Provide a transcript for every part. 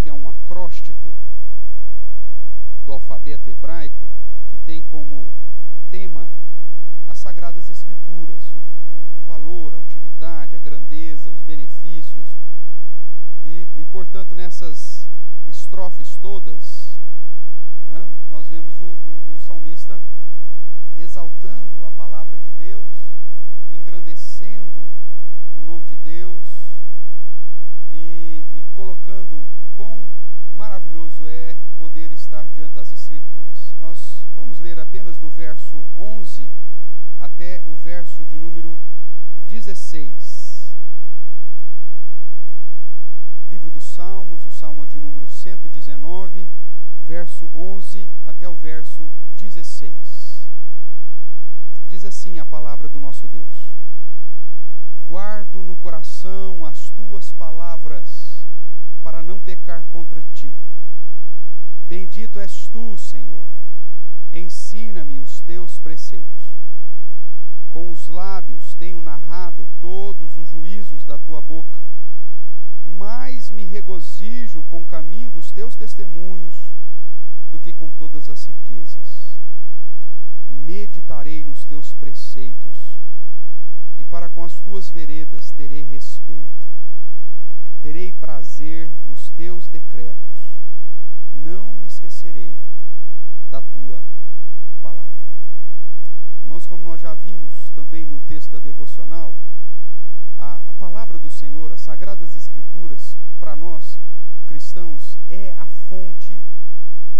que é um acróstico do alfabeto hebraico, que tem como tema as Sagradas Escrituras, o valor, a utilidade, a grandeza, os benefícios. E portanto, nessas estrofes todas, né, nós vemos o salmista exaltando a palavra de Deus, engrandecendo o nome de Deus e colocando o quão maravilhoso é poder estar diante das Escrituras. Nós vamos ler apenas do verso 11 até o verso de número 16. Livro dos Salmos, o Salmo de número 119, verso 11 até o verso 16. Diz assim a palavra do nosso Deus: guardo no coração as tuas palavras, para não pecar contra ti. Bendito és tu, Senhor, ensina-me os teus preceitos. Com os lábios tenho narrado todos os juízos da tua boca. Mais me regozijo com o caminho dos teus testemunhos do que com todas as riquezas. Meditarei nos teus preceitos, e para com as tuas veredas terei respeito. Terei prazer nos teus decretos, não me esquecerei da tua palavra. Irmãos, como nós já vimos também no texto da devocional, a palavra do Senhor, as Sagradas Escrituras, para nós cristãos, é a fonte,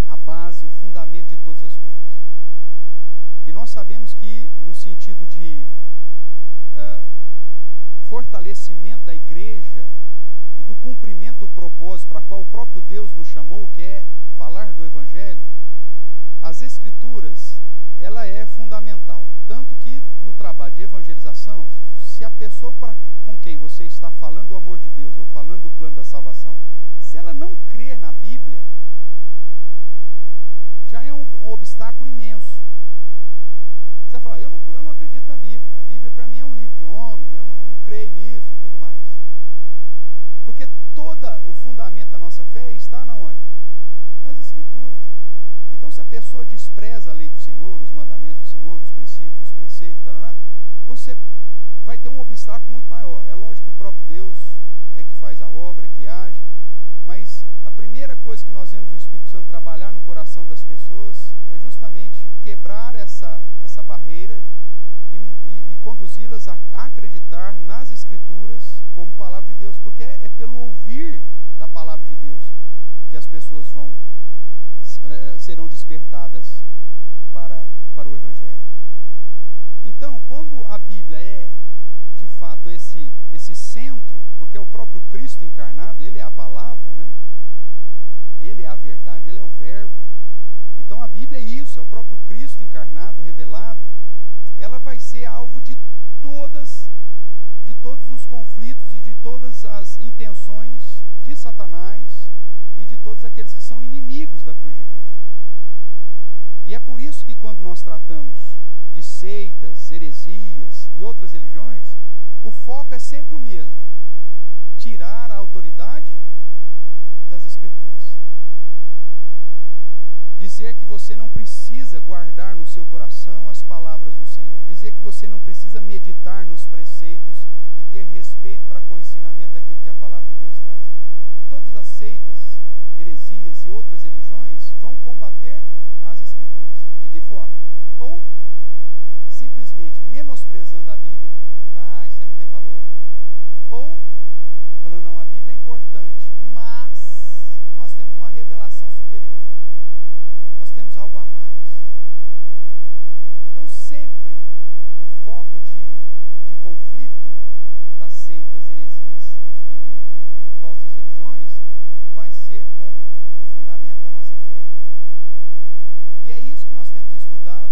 a base, o fundamento de todas as coisas. E nós sabemos que, no sentido de fortalecimento da igreja e do cumprimento do propósito para qual o próprio Deus nos chamou, que é falar do Evangelho, as Escrituras, ela é fundamental. Tanto que no trabalho de evangelização, se a pessoa com quem você está falando do amor de Deus ou falando do plano da salvação, se ela não crer na Bíblia, já é um obstáculo imenso. Você vai falar, eu não acredito na Bíblia. A Bíblia para mim é um livro de homens, eu não creio nisso e tudo mais. Porque todo o fundamento da nossa fé está na onde? Nas Escrituras. Então, se a pessoa despreza a lei do Senhor, os mandamentos do Senhor, os princípios, os preceitos, você vai ter um obstáculo muito maior. É lógico que o próprio Deus é que faz a obra, é que age, mas a primeira coisa que nós vemos o Espírito Santo trabalhar no coração das pessoas é justamente quebrar essa barreira e conduzi-las a acreditar nas Escrituras como palavra de Deus, porque é pelo ouvir da palavra de Deus que as pessoas serão despertadas para o Evangelho. Então, quando a Bíblia é, de fato, esse centro, porque é o próprio Cristo encarnado, ele é a palavra, né? Ele é a verdade, ele é o verbo. Então a Bíblia é isso, é o próprio Cristo encarnado, revelado. Ela vai ser alvo de todos os conflitos e de todas as intenções de Satanás e de todos aqueles que são inimigos da cruz de Cristo. E é por isso que quando nós tratamos de seitas, heresias e outras religiões, o foco é sempre o mesmo: tirar a autoridade das Escrituras. Dizer que você não precisa guardar no seu coração as palavras do Senhor. Dizer que você não precisa meditar nos preceitos e ter respeito para com o ensinamento daquilo que a palavra de Deus traz. Todas as seitas, heresias e outras religiões vão combater as Escrituras. De que forma? Ou simplesmente menosprezando a Bíblia, tá, isso aí não tem valor. Ou falando, não, a Bíblia é importante, mas nós temos uma revelação superior. Nós temos algo a mais. Então sempre o foco de conflito das seitas, heresias e falsas religiões vai ser com o fundamento da nossa fé. E é isso que nós temos estudado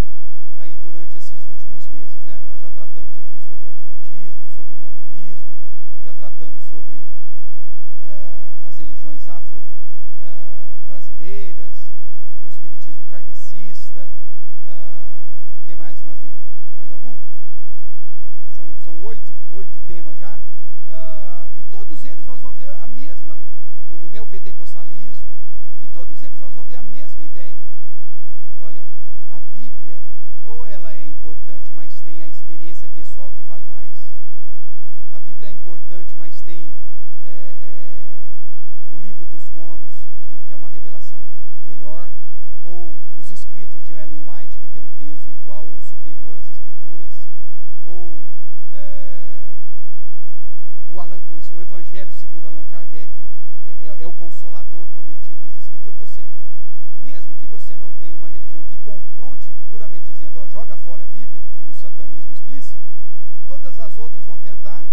aí durante esses últimos meses, né? Nós já tratamos aqui sobre o Adventismo, sobre o Mormonismo, já tratamos sobre as religiões afro-brasileiras, o espiritismo kardecista. Que mais nós vimos? Mais algum? São oito temas já. E todos eles nós vamos ver o neopentecostalismo, e todos eles nós vamos ver a mesma ideia. Olha, a Bíblia, ou ela é importante, mas tem a experiência pessoal que vale mais. A Bíblia é importante, mas tem o livro dos Mormons, que é uma revelação melhor, ou os escritos de Ellen White, que tem um peso igual ou superior às escrituras, ou o Evangelho segundo Allan Kardec é o consolador prometido nas escrituras. Ou seja, mesmo que você não tenha uma religião que confronte duramente dizendo, ó, joga fora a Bíblia, como o satanismo explícito, todas as outras vão tentar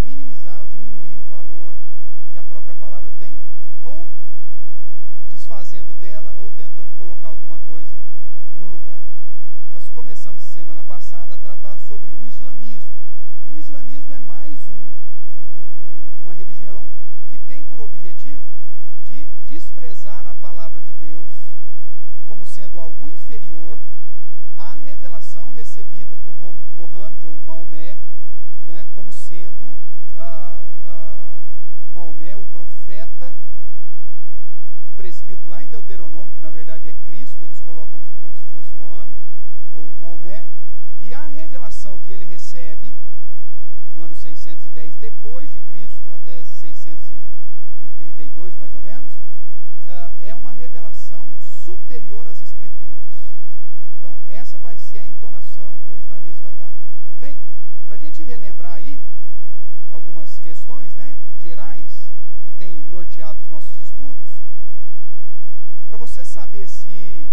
minimizar ou diminuir o valor que a própria palavra tem, ou desfazendo dela, ou tentando colocar alguma coisa no lugar. Nós começamos semana passada a tratar sobre o islamismo. E o islamismo é mais uma religião que tem por objetivo de desprezar a palavra de Deus como sendo algo inferior à revelação recebida por Mohammed ou Maomé, né, como sendo Maomé, o profeta prescrito lá em Deuteronômio, que na verdade é Cristo, eles colocam como se fosse Mohammed ou Maomé, e a revelação que ele recebe no ano 610 depois de Cristo, até 632 mais ou menos, é uma revelação superior às Escrituras. Então essa vai ser a entonação que o islamismo vai dar, tudo bem? Para a gente relembrar aí algumas questões, né, gerais que tem norteado os nossos estudos, para você saber se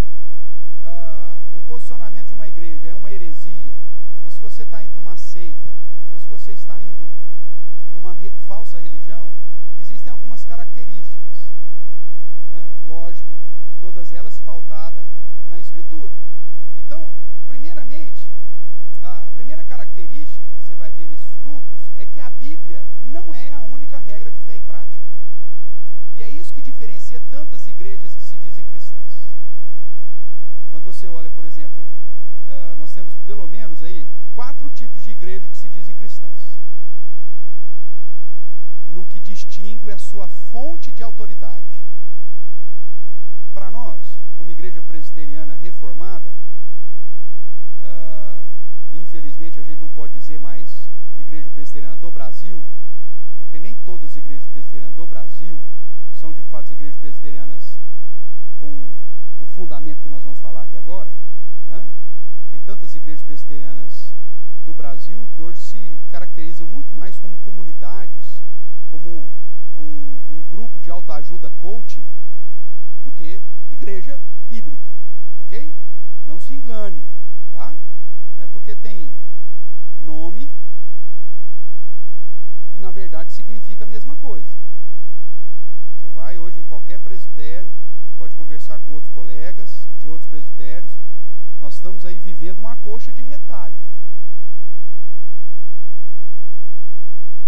um posicionamento de uma igreja é uma heresia, ou se você está indo numa seita, ou se você está indo numa falsa religião, existem algumas características, né? Lógico que todas elas pautadas na Escritura. Então, primeiramente, a primeira característica que você vai ver nesses grupos é que a Bíblia não é a única regra de fé e prática. E é isso que diferencia tantas igrejas que se dizem cristãs. Quando você olha, por exemplo, nós temos pelo menos aí 4 tipos de igreja que se dizem cristãs. No que distingue a sua fonte de autoridade. Para nós, como igreja presbiteriana reformada, infelizmente a gente não pode dizer mais igreja presbiteriana do Brasil, porque nem todas as igrejas presbiterianas do Brasil são de fato igrejas presbiterianas com o fundamento que nós vamos falar aqui agora, né? Tem tantas igrejas presbiterianas do Brasil que hoje se caracterizam muito mais como comunidades, como um grupo de autoajuda coaching, do que igreja bíblica, ok? Não se engane, tá? Não é porque tem nome que na verdade significa a mesma coisa. Você vai hoje em qualquer presbitério, você pode conversar com outros colegas de outros presbitérios. Nós estamos aí vivendo uma coxa de retalhos.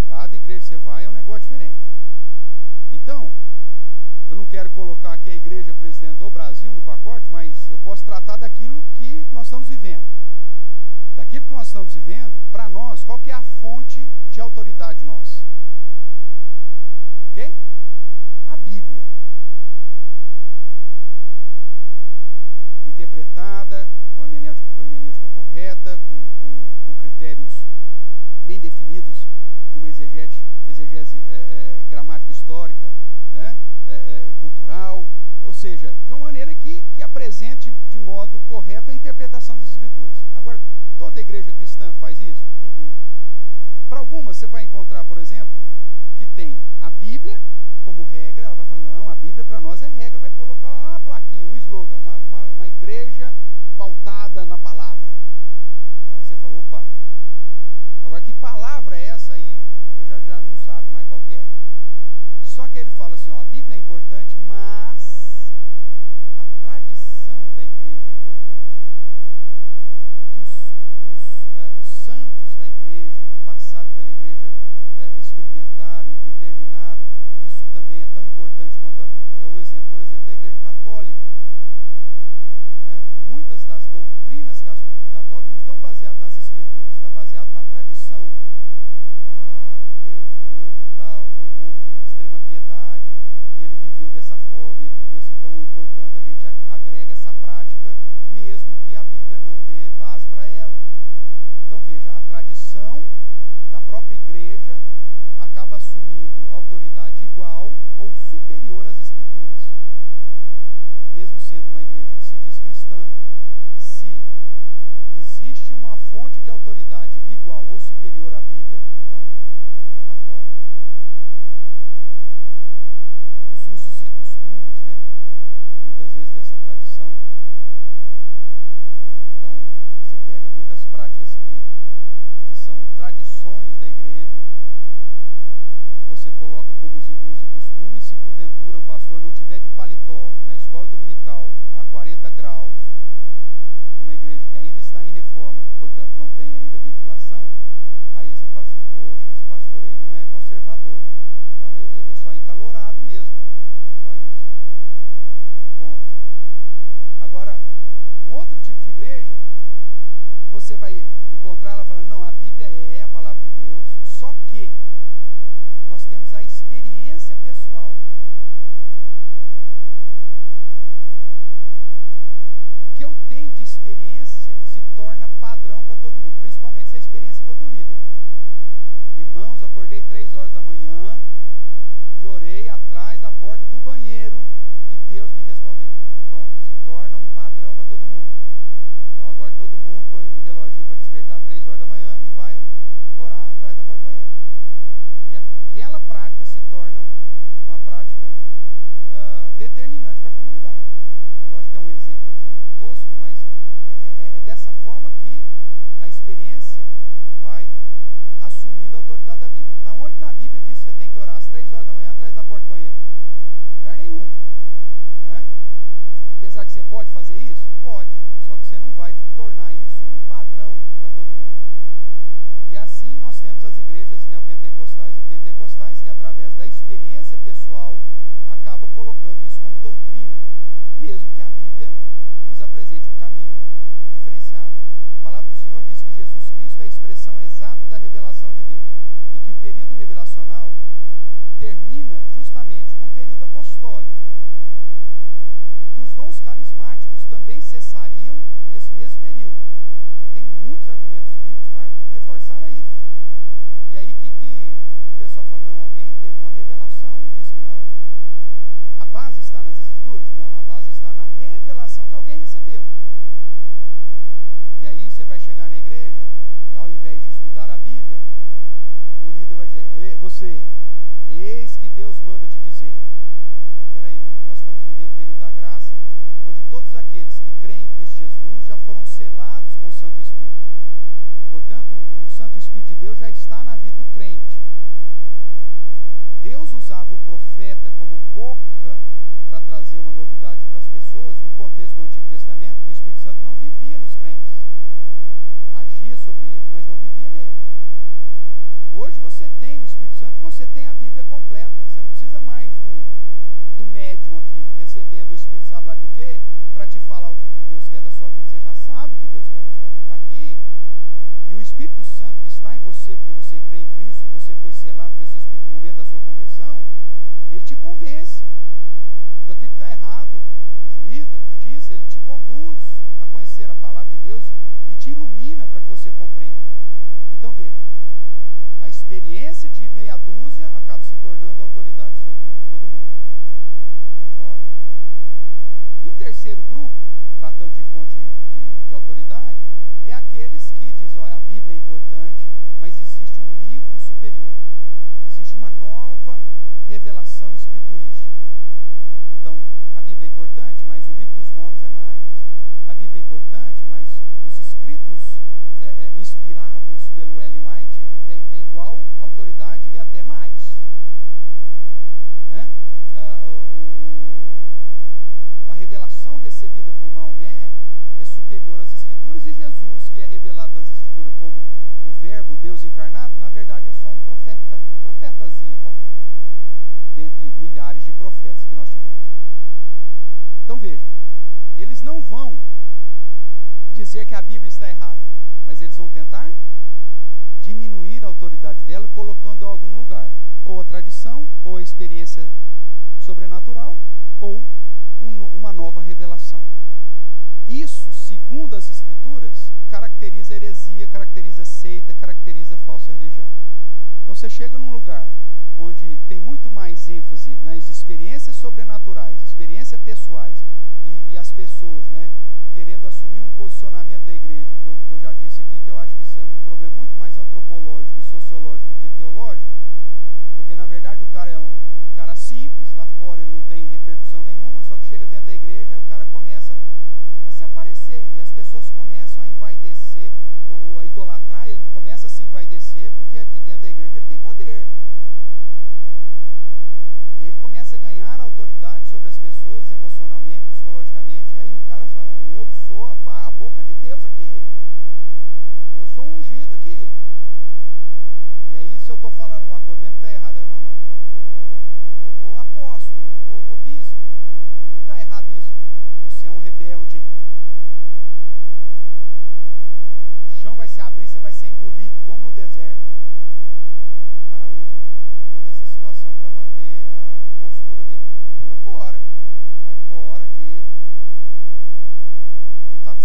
Cada igreja que você vai é um negócio diferente. Então, eu não quero colocar aqui a igreja presbiteriana do Brasil no pacote, mas eu posso tratar daquilo que nós estamos vivendo. Daquilo que nós estamos vivendo, para nós, qual que é a fonte de autoridade nossa? Ok? A Bíblia. Interpretada, com hermenêutica correta, com critérios bem definidos de uma exegese gramático-histórica, né? Cultural, ou seja, de uma maneira que apresente de modo correto a interpretação das Escrituras. Agora, toda igreja cristã faz isso? Para algumas, você vai encontrar, por exemplo, que tem a Bíblia como regra. Ela vai falar, não, a Bíblia para nós é regra. Vai colocar lá uma plaquinha, um slogan, uma igreja pautada na palavra. Aí você fala, opa, agora que palavra é essa aí? Eu já não sabe mais qual que é. Só que ele fala assim, ó, a Bíblia é importante, mas a tradição da igreja é importante. O que os santos da igreja, que passaram pela igreja, experimentaram e determinaram, isso também é tão importante quanto a Bíblia. É o exemplo, por exemplo, da igreja católica. Muitas das doutrinas católicas não estão baseadas nas Escrituras, está baseado na tradição. autoridade igual ou superior às Escrituras. Mesmo sendo uma igreja que se diz cristã, se existe uma fonte de autoridade igual ou superior à Bíblia, então já está fora. Os usos e costumes, né? Muitas vezes dessa tradição. Né? Então, você pega muitas práticas que são tradições da igreja e que você coloca como uso e costume. Se porventura o pastor não tiver de paletó na escola dominical a 40 graus, numa igreja que ainda está em reforma, que portanto não tem ainda ventilação, aí você fala assim, poxa, esse pastor aí não é conservador. Não, é só encalorado mesmo. Só isso. Ponto. Agora, um outro tipo de igreja, você vai encontrar ela falando, não, a Bíblia é a palavra de Deus, só que nós temos a experiência pessoal. O que eu tenho de experiência se torna padrão para todo mundo, principalmente se a experiência for do líder. Irmãos, acordei 3 horas da manhã e orei atrás da porta do banheiro e Deus me respondeu. Pronto, se torna um padrão para todo mundo. Então agora todo mundo põe o reloginho para despertar 3 horas da manhã e vai orar atrás da porta do banheiro. E aquela prática se torna uma prática determinante para a comunidade. É lógico que é um exemplo aqui tosco, mas é dessa forma que a experiência vai assumindo a autoridade da Bíblia. Onde na Bíblia diz que você tem que orar às 3 horas da manhã atrás da porta do banheiro? Lugar nenhum. Né? Apesar que você pode fazer isso? Pode. Só que você não vai tornar isso um padrão para todo mundo. E assim nós temos as igrejas neopentecostais e pentecostais que, através da experiência pessoal, acaba colocando isso como doutrina, mesmo que a Bíblia nos apresente um caminho diferenciado. A palavra do Senhor diz que Jesus Cristo é a expressão exata da revelação de Deus e que o período revelacional termina justamente com o período apostólico e que os dons carismáticos também cessariam nesse mesmo período. Você tem muitos argumentos bíblicos para reforçar isso. E aí que o pessoal fala, não, alguém teve uma revelação e diz que não. A base está nas Escrituras? Não, a base está na revelação que alguém recebeu. E aí você vai chegar na igreja, e ao invés de estudar a Bíblia, o líder vai dizer, você, eis que Deus manda te dizer. Não, peraí, meu amigo, nós estamos vivendo o período da graça, onde todos aqueles que creem em Cristo Jesus já foram selados com o Santo Espírito. Portanto, o Santo Espírito de Deus já está na vida do crente. Deus usava o profeta como boca para trazer uma novidade para as pessoas, no contexto do Antigo Testamento, que o Espírito Santo não vivia nos crentes. Agia sobre eles, mas não vivia neles. Hoje você tem o Espírito Santo e você tem a Bíblia completa. Você não precisa mais do médium aqui, recebendo o Espírito sabe lá do quê, para te falar o que Deus quer da sua vida. Você já sabe o que Deus quer da sua vida. Está aqui. E o Espírito Santo que está em você, porque você crê em Cristo e você foi selado por esse Espírito no momento da sua conversão, ele te convence daquilo que está errado, do juízo, da justiça, ele te conduz a conhecer a palavra de Deus e te ilumina para que você compreenda. Então veja, a experiência de meia dúzia acaba se tornando autoridade sobre todo mundo. Está fora. E um terceiro grupo, tratando de fonte de autoridade, é aqueles que dizem, olha, a Bíblia é importante, mas existe um livro superior. Existe uma nova revelação escriturística. Então, a Bíblia é importante, mas o livro dos Mormons é mais. A Bíblia é importante, mas os escritos inspirados pelo Ellen White tem igual autoridade e até mais. Né? A revelação recebida por Maomé é superior às Escrituras, e Jesus, que é revelado nas Escrituras como o Verbo, o Deus encarnado, na verdade é só um profeta, um profetazinha qualquer, dentre milhares de profetas que nós tivemos. Então veja, eles não vão dizer que a Bíblia está errada, mas eles vão tentar diminuir a autoridade dela colocando algo no lugar, ou a tradição, ou a experiência sobrenatural, ou uma nova revelação. Isso, segundo as Escrituras, caracteriza heresia, caracteriza seita, caracteriza falsa religião. Então você chega num lugar onde tem muito mais ênfase nas experiências sobrenaturais, experiências pessoais, e as pessoas, né, querendo assumir um posicionamento da igreja, que eu já disse aqui, que eu acho que isso é um problema muito mais antropológico e sociológico do que teológico, porque na verdade o cara é um cara simples, lá fora ele não tem repercussão nenhuma, só que chega dentro da igreja e o cara começa a se aparecer, e as pessoas começam a envaidecer, ou a idolatrar, ele começa a se envaidecer, porque aqui dentro da igreja ele tem poder. E ele começa a ganhar autoridade sobre as pessoas emocionalmente, psicologicamente, e aí o cara fala, eu sou a boca de Deus aqui. Eu sou ungido aqui. E aí se eu estou falando alguma coisa, mesmo que está errado, o apóstolo, o bispo, mas não está errado isso. Você é um rebelde. O chão vai se abrir, você vai ser engolido, como no deserto. O cara usa toda essa situação para manter a postura dele. Pula fora. Cai fora que está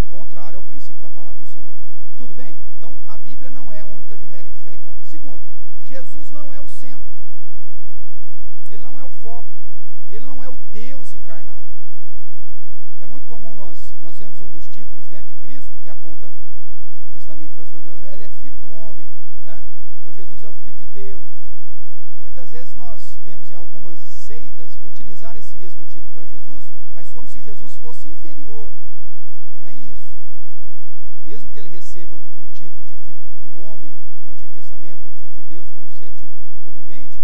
contrário ao princípio da palavra do Senhor. Tudo bem? Então, a Bíblia não é a única de regra de fé e prática. Segundo, Jesus não é o centro. Ele não é o foco. Ele não é o Deus encarnado. É muito comum nós vemos um dos títulos, né, de Cristo, que aponta justamente para a sua... Ele é filho do homem, né? Ou Jesus é o filho de Deus. Muitas vezes nós vemos em algumas seitas utilizar esse mesmo título para Jesus, mas como se Jesus fosse inferior. Não é isso. Mesmo que ele receba o título de filho do homem no Antigo Testamento, ou filho de Deus, como se é dito comumente,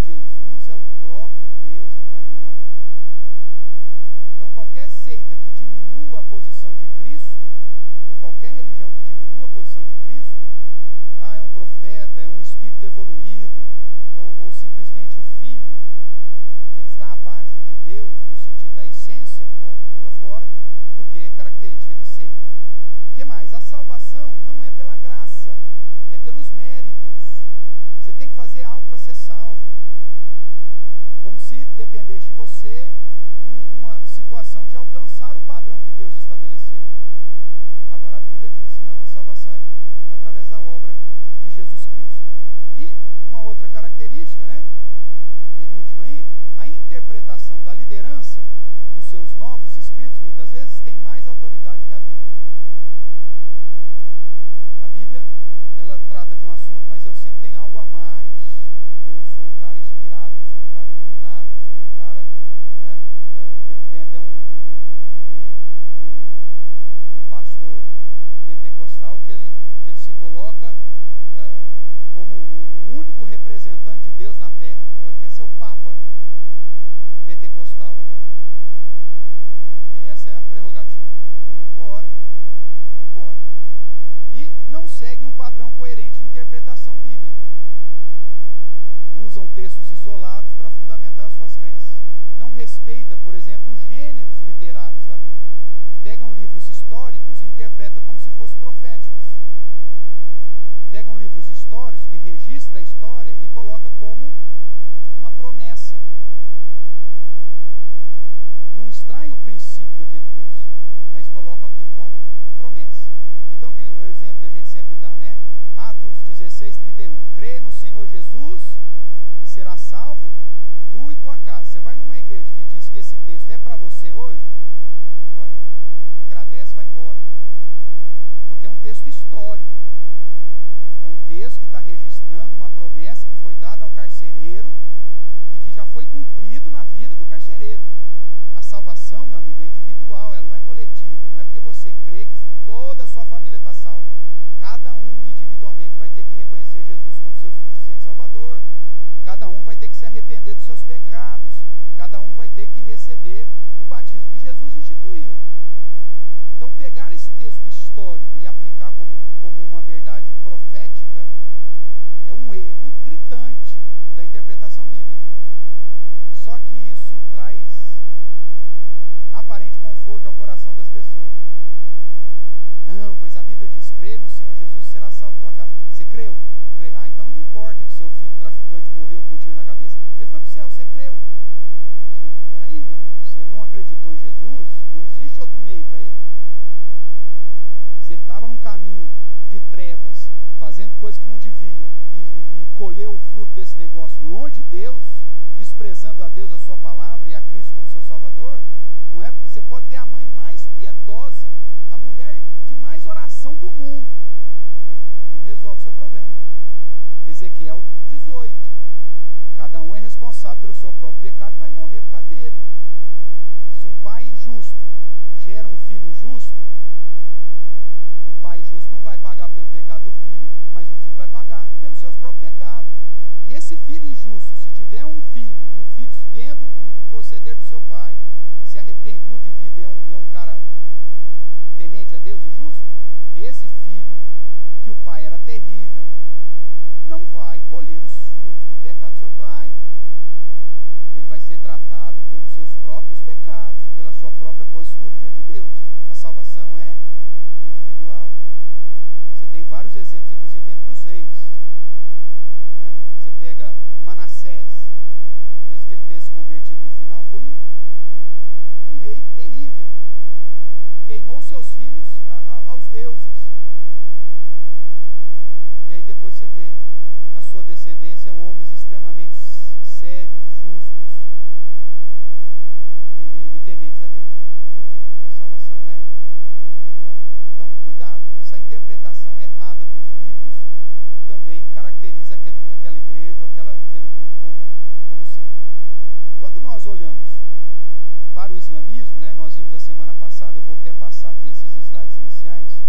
Jesus é o próprio Deus encarnado. Então qualquer seita que diminua a posição de Cristo, ou qualquer religião que diminua a posição de Cristo, é um profeta, é um espírito evoluído, ou simplesmente o filho, ele está abaixo de Deus no sentido da essência, pula fora, porque é característica de seita. O que mais? A salvação não é pela graça, é pelos méritos. Você tem que fazer algo para ser salvo. Como se dependesse de você uma situação de alcançar o padrão que Deus estabeleceu. Agora a Bíblia diz que não, a salvação é através da obra de Jesus Cristo. E uma outra característica, né? Penúltima aí, a interpretação da liderança dos seus novos escritos, muitas vezes, tem mais autoridade que a Bíblia. A Bíblia, ela trata de um assunto, mas eu sempre tenho algo a mais, porque eu sou um cara inspirado, eu sou um cara iluminado, eu sou um cara, né? Tem até um vídeo aí de um pastor pentecostal que ele se coloca como o único representante de Deus na terra. Ele quer ser o Papa pentecostal agora, né? Porque essa é a prerrogativa. Pula fora. Pula fora. E não segue um padrão coerente de interpretação bíblica. Usam textos isolados para fundamentar suas crenças. Não respeita, por exemplo, os gêneros literários da Bíblia. Pegam livros históricos e interpretam como se fossem proféticos. Pegam livros históricos que registram a história e coloca como uma promessa. Não extrai o princípio daquele texto, mas colocam aquilo como promessa. Então, o exemplo que a gente sempre dá, né? Atos 16:31. Crê no Senhor Jesus e será salvo tu e tua casa. Você vai numa igreja que diz que esse texto é para você hoje, olha, agradece, vai embora. Porque é um texto histórico. É um texto que está registrando uma promessa que foi dada ao carcereiro e que já foi cumprido na vida do carcereiro. A salvação, meu amigo, é individual, ela não é coletiva. Não é porque você crê que toda a sua família está salva. Cada um individualmente vai ter que reconhecer Jesus como seu suficiente Salvador. Cada um vai ter que se arrepender dos seus pecados. Cada um vai ter que receber o batismo que Jesus instituiu. Então, pegar esse texto histórico e aplicar como uma verdade profética é um erro gritante da interpretação bíblica. Só que isso traz aparente conforto ao coração das pessoas. Não, pois a Bíblia diz, crê no Senhor Jesus e será salvo tua casa. Você creu? Creu. Ah, então não importa que seu filho traficante morreu com um tiro na cabeça. Ele foi para o céu, você creu. Peraí, meu amigo, se ele não acreditou em Jesus, não existe outro meio para ele. Se ele estava num caminho de trevas, fazendo coisas que não devia, e colheu fruto desse negócio longe de Deus, desprezando a Deus, a sua palavra e a Cristo como seu Salvador, não é? Você pode ter a mãe mais piedosa, a mulher de mais oração do mundo, não resolve seu problema. Ezequiel 18, cada um é responsável pelo seu próprio pecado e vai morrer por causa dele. Se um pai injusto gera um filho injusto, o pai justo não vai pagar pelo pecado do filho, mas o filho vai pagar pelos seus próprios pecados. E esse filho injusto, se tiver um filho e o filho vendo o proceder do seu pai, se arrepende, muda de vida e é um cara temente a Deus e justo, esse filho, que o pai era terrível, não vai colher os frutos do pecado do seu pai. Ele vai ser tratado pelos seus próprios pecados e pela sua própria postura diante de Deus. A salvação é individual. Você tem vários exemplos, inclusive entre os reis. Né? Você pega Manassés, mesmo que ele tenha se convertido no final, foi um rei terrível. Queimou seus filhos aos deuses. E aí depois você vê a sua descendência, homens extremamente sérios, justos e tementes a Deus. Por quê? Porque a salvação é individual. Então, cuidado, essa interpretação errada dos livros também caracteriza aquela igreja, aquele grupo como seita. Quando nós olhamos para o islamismo, né, nós vimos a semana passada, eu vou até passar aqui esses slides iniciais,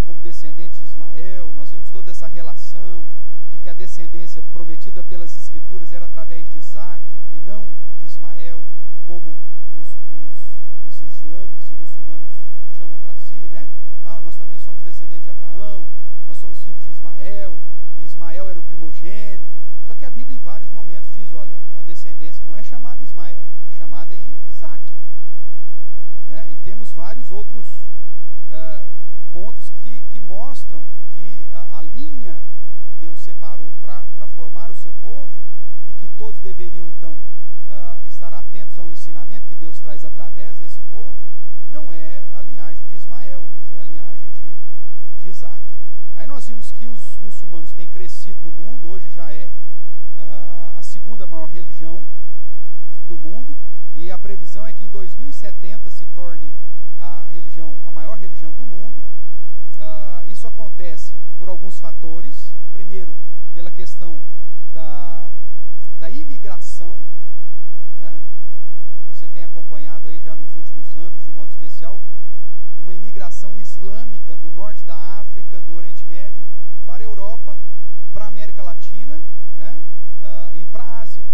como descendente de Ismael, nós vimos toda essa relação de que a descendência prometida pelas escrituras era através de Isaac e não de Ismael, como os islâmicos e muçulmanos chamam para si, né? Nós também somos descendentes de Abraão, nós somos filhos de Ismael, e Ismael era o primogênito. Só que a Bíblia em vários momentos diz, olha, a descendência não é chamada Ismael, é chamada em Isaac. Né? E temos vários outros pontos que mostram que a linha que Deus separou para formar o seu povo, e que todos deveriam então estar atentos ao ensinamento que Deus traz através desse povo, não é a linhagem de Ismael, mas é a linhagem de Isaac. Aí nós vimos que os muçulmanos têm crescido no mundo, hoje já é a segunda maior religião do mundo, e a previsão é que em 2070 se torne a maior religião do mundo. Isso acontece por alguns fatores. Primeiro, pela questão da imigração, né? Você tem acompanhado aí já nos últimos anos, de um modo especial, uma imigração islâmica do norte da África, do Oriente Médio, para a Europa, para a América Latina, né? E para a Ásia.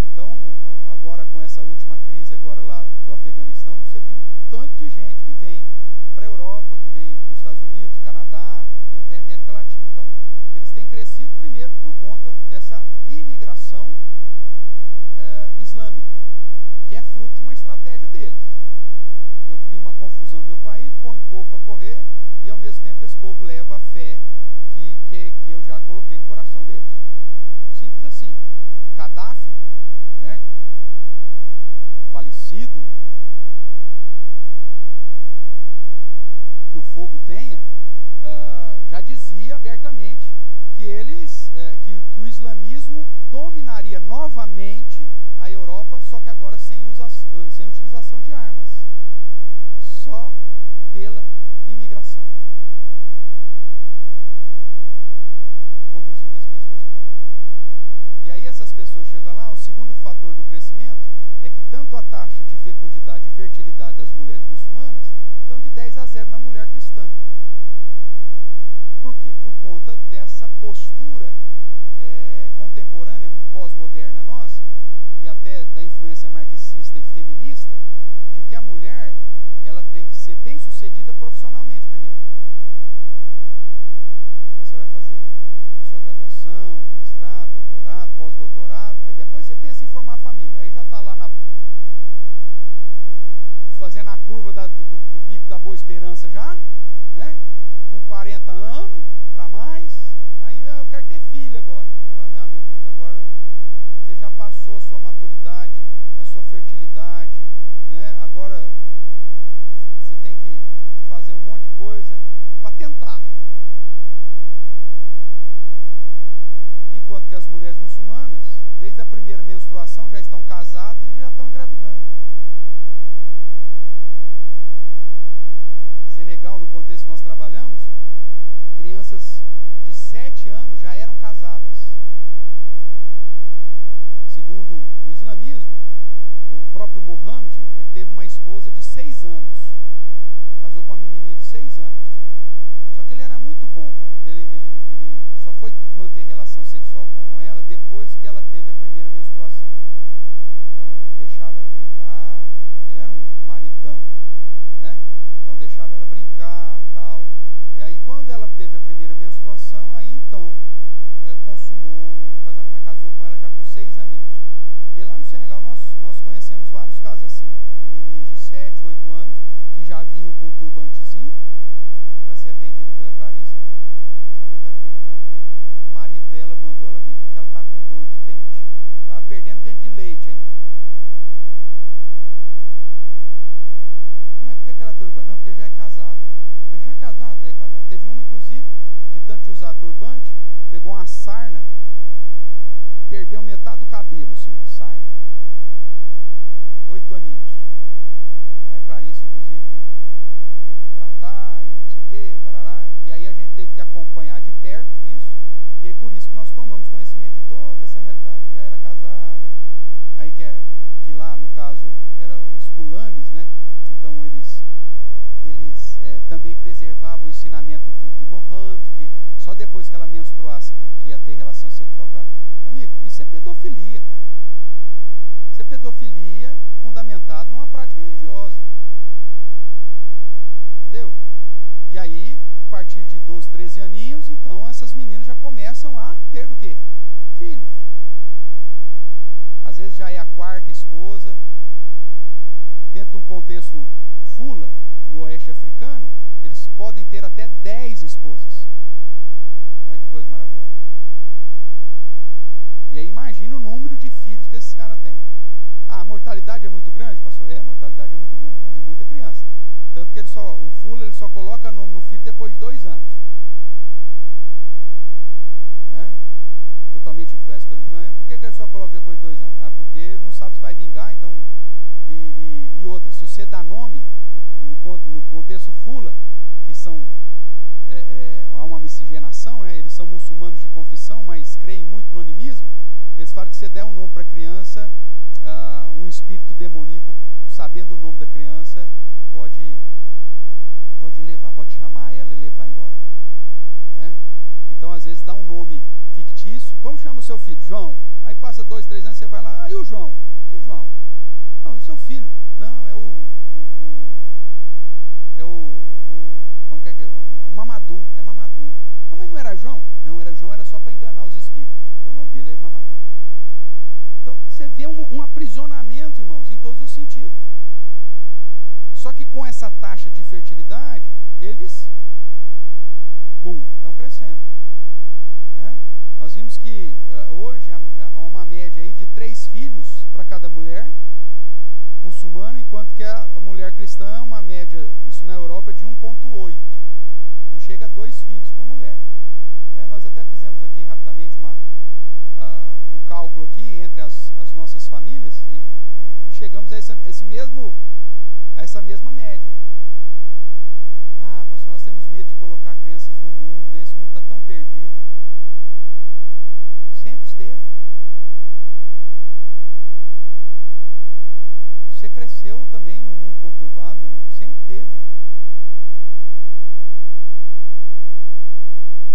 Então, agora com essa última crise agora lá do Afeganistão, você viu tanto de gente que vem para a Europa, que vem para os Estados Unidos, Canadá e até América Latina. Então, eles têm crescido primeiro por conta dessa imigração islâmica, que é fruto de uma estratégia deles. Eu crio uma confusão no meu país, ponho o povo para correr e ao mesmo tempo esse povo leva a fé que eu já coloquei no coração deles. Simples assim. Gaddafi, né, falecido, que o fogo tenha, já dizia abertamente que que o islamismo dominaria novamente a Europa, só que agora sem utilização de armas, só pela imigração, conduzindo as pessoas para lá. E aí essas pessoas chegam lá, o segundo fator do crescimento é que tanto a taxa de fecundidade e fertilidade das mulheres muçulmanas estão de 10-0 na mulher cristã. Por quê? Por conta dessa postura contemporânea, pós-moderna nossa, e até da influência marxista e feminista, de que a mulher ela tem que ser bem sucedida profissionalmente primeiro. Então você vai fazer a sua graduação, mestrado, doutorado, pós-doutorado, aí depois você pensa em formar família. Aí já está lá fazendo a curva do bico da Boa Esperança já, né? Com 40 anos para mais, aí eu quero ter filho agora. Meu Deus, agora você já passou a sua maturidade, a sua fertilidade, né? Agora você tem que fazer um monte de coisa para tentar. que as mulheres muçulmanas, desde a primeira menstruação, já estão casadas e já estão engravidando. Senegal, no contexto que nós trabalhamos, crianças de 7 anos já eram casadas. Segundo o islamismo, o próprio Mohammed, ele teve uma esposa de 6 anos. Casou com uma menininha de 6 anos. Só que ele era muito bom com ela, porque ele só foi manter relação sexual com ela depois que ela teve a primeira menstruação. Então ele deixava ela brincar, ele era um maridão, né? Então deixava ela brincar, tal. E aí quando ela teve a primeira menstruação, aí então consumou o casamento. Mas casou com ela já com 6 aninhos. E lá no Senegal nós conhecemos vários casos assim. Menininhas de 7, 8 anos que já vinham com um turbantezinho para ser atendido pela Clarice. Por que você vai de turbante? Não, porque o marido dela mandou ela vir aqui que ela está com dor de dente. Estava perdendo dente de leite ainda. Mas por que ela é turbante? Não, porque já é casada. Mas já é casada? É casada. Teve uma, inclusive, de tanto de usar turbante, pegou uma sarna, perdeu metade do cabelo, assim, a sarna. 8 aninhos. Aí a Clarice, inclusive, teve que tratar e não sei o que, barará. E aí a gente teve que acompanhar de perto isso. E aí por isso que nós tomamos conhecimento de toda essa realidade. Já era casada. Aí que lá, no caso, eram os fulanes, né? Então eles também preservavam o ensinamento de Mohammed, que só depois que ela menstruasse que ia ter relação sexual com ela. Amigo, isso é pedofilia, cara. Isso é pedofilia fundamentada numa prática religiosa. Entendeu? E aí, a partir de 12, 13 aninhos, então essas meninas já começam a ter o quê? Filhos. Às vezes já é a 4ª esposa. Dentro de um contexto fula, no oeste africano, eles podem ter até 10 esposas. Olha que coisa maravilhosa. E aí imagina o número de filhos que esses caras têm. Ah, a mortalidade é muito grande, pastor? É, a mortalidade é muito grande, morre muita criança. Tanto que o fula ele só coloca nome no filho depois de 2 anos. Né? Totalmente influenciado pelo Islã. Por que ele só coloca depois de 2 anos? Ah, porque ele não sabe se vai vingar, então... E outra, se você dá nome, no contexto fula, que são há uma miscigenação, né? Eles são muçulmanos de confissão, mas creem muito no animismo, eles falam que você der um nome para a criança, um espírito demoníaco, sabendo o nome da criança, pode levar, pode chamar ela e levar embora. Né? Então, às vezes, dá um nome fictício. Como chama o seu filho? João. Aí passa 2, 3 anos, você vai lá, e o João? Que João? Não, o seu filho. Não, é o como que é? O Mamadou. É Mamadou. Não, mas não era João? Não, era João, era só para enganar os espíritos, porque o nome dele é Mamadou. Então, você vê um aprisionamento, irmãos, em todos os sentidos. Só que com essa taxa de fertilidade, eles, estão crescendo. Né? Nós vimos que hoje há uma média aí de 3 filhos para cada mulher muçulmana, enquanto que a mulher cristã, uma média, isso na Europa, de 1,8. Não chega a 2 filhos por mulher. Né? Nós até fizemos aqui rapidamente um cálculo aqui entre as nossas famílias e chegamos a essa mesma média. Ah, pastor, nós temos medo de colocar crianças no mundo, né? Esse mundo está tão perdido. Sempre esteve. Você cresceu também num mundo conturbado, meu amigo. Sempre teve.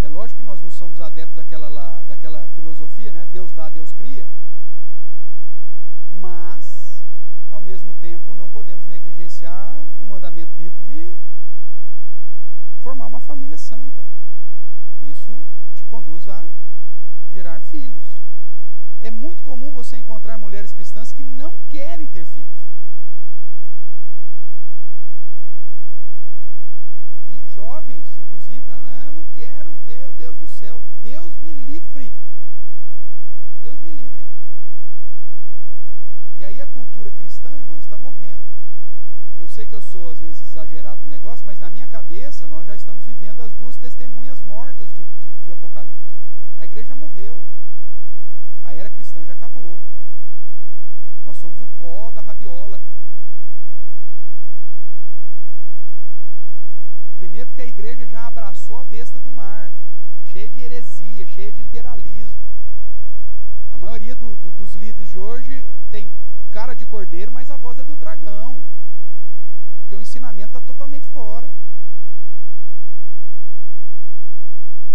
É lógico que nós não somos adeptos daquela filosofia, né? Deus dá, Deus cria. Mas, ao mesmo tempo, não podemos negligenciar o mandamento bíblico de formar uma família santa. Isso te conduz a gerar filhos. É muito comum você encontrar mulheres cristãs que não querem ter filhos. E jovens, inclusive, eu não quero, meu Deus do céu, Deus me livre. Deus me livre. E aí a cultura cristã, irmãos, está morrendo. Eu sei que eu sou, às vezes, exagerado no negócio, mas na minha cabeça nós já estamos vivendo as 2 testemunhas mortas de Apocalipse. A igreja morreu. era cristã já acabou. Nós somos o pó da rabiola. Primeiro porque a igreja já abraçou a besta do mar, cheia de heresia, cheia de liberalismo. A maioria dos líderes de hoje tem cara de cordeiro, mas a voz é do dragão. Porque o ensinamento está totalmente fora.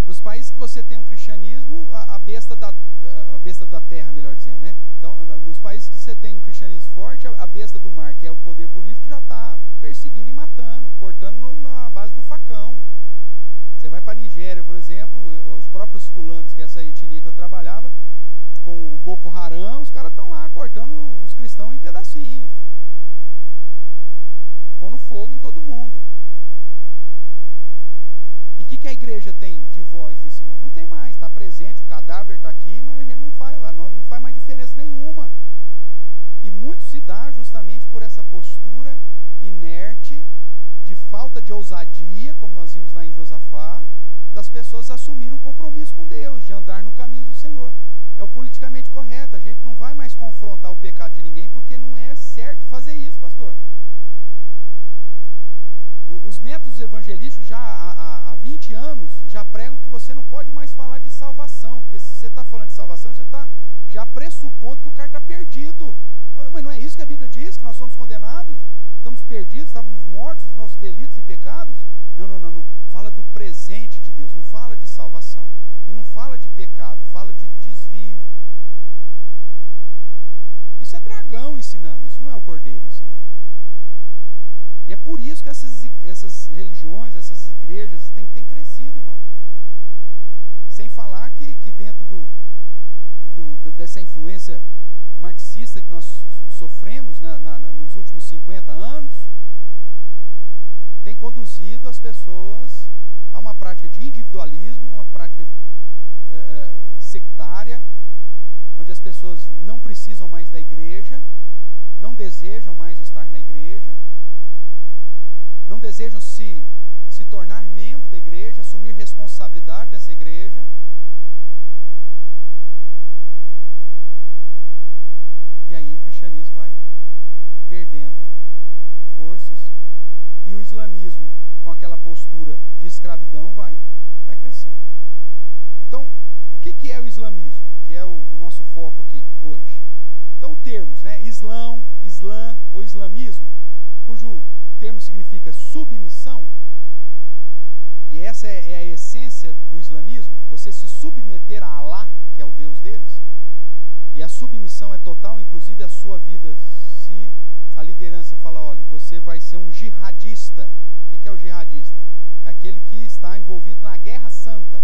Nos países que você tem um cristianismo, a besta da terra, melhor dizendo, né? Então, nos países que você tem um cristianismo forte, a besta do mar, que é o poder político, já está perseguindo e matando, cortando na base do facão. Você vai para a Nigéria, por exemplo, os próprios fulanos, que é essa etnia que eu trabalhava, com o Boko Haram, os caras estão lá cortando os cristãos em pedacinhos, pondo fogo em todo mundo. E o que a igreja tem de voz nesse mundo? Não tem mais, está presente, o cadáver está aqui, mas a gente não faz mais diferença nenhuma. E muito se dá justamente por essa postura inerte, de falta de ousadia, como nós vimos lá em Josafá, das pessoas assumirem um compromisso com Deus, de andar no caminho do Senhor. É o politicamente correto, a gente não vai mais confrontar o pecado de ninguém, porque não é certo fazer isso, pastor. Os métodos evangelísticos já há 20 anos já pregam que você não pode mais falar de salvação, porque se você está falando de salvação, você está já pressupondo que o cara está perdido. Mas não é isso que a Bíblia diz, que nós somos condenados? Estamos perdidos, estávamos mortos nos nossos delitos e pecados? Não. Fala do presente de Deus, não fala de salvação. E não fala de pecado, fala de desvio. Isso é dragão ensinando, isso não é o cordeiro ensinando. E é por isso que essas religiões, essas igrejas têm crescido, irmãos. Sem falar que dentro dessa influência marxista que nós sofremos nos últimos 50 anos, tem conduzido as pessoas a uma prática de individualismo, uma prática sectária, onde as pessoas não precisam mais da igreja, não desejam mais estar na igreja, não desejam se tornar membro da igreja, assumir responsabilidade dessa igreja. E aí o cristianismo vai perdendo forças e o islamismo, com aquela postura de escravidão, vai crescendo. Então, o que é o islamismo? Que é o nosso foco aqui hoje. Então, termos, né? Islã ou islamismo, cujo termo significa submissão, e essa é a essência do islamismo, você se submeter a Alá, que é o Deus deles, e a submissão é total, inclusive a sua vida, se a liderança fala, olha, você vai ser um jihadista. O que é o jihadista? Aquele que está envolvido na guerra santa.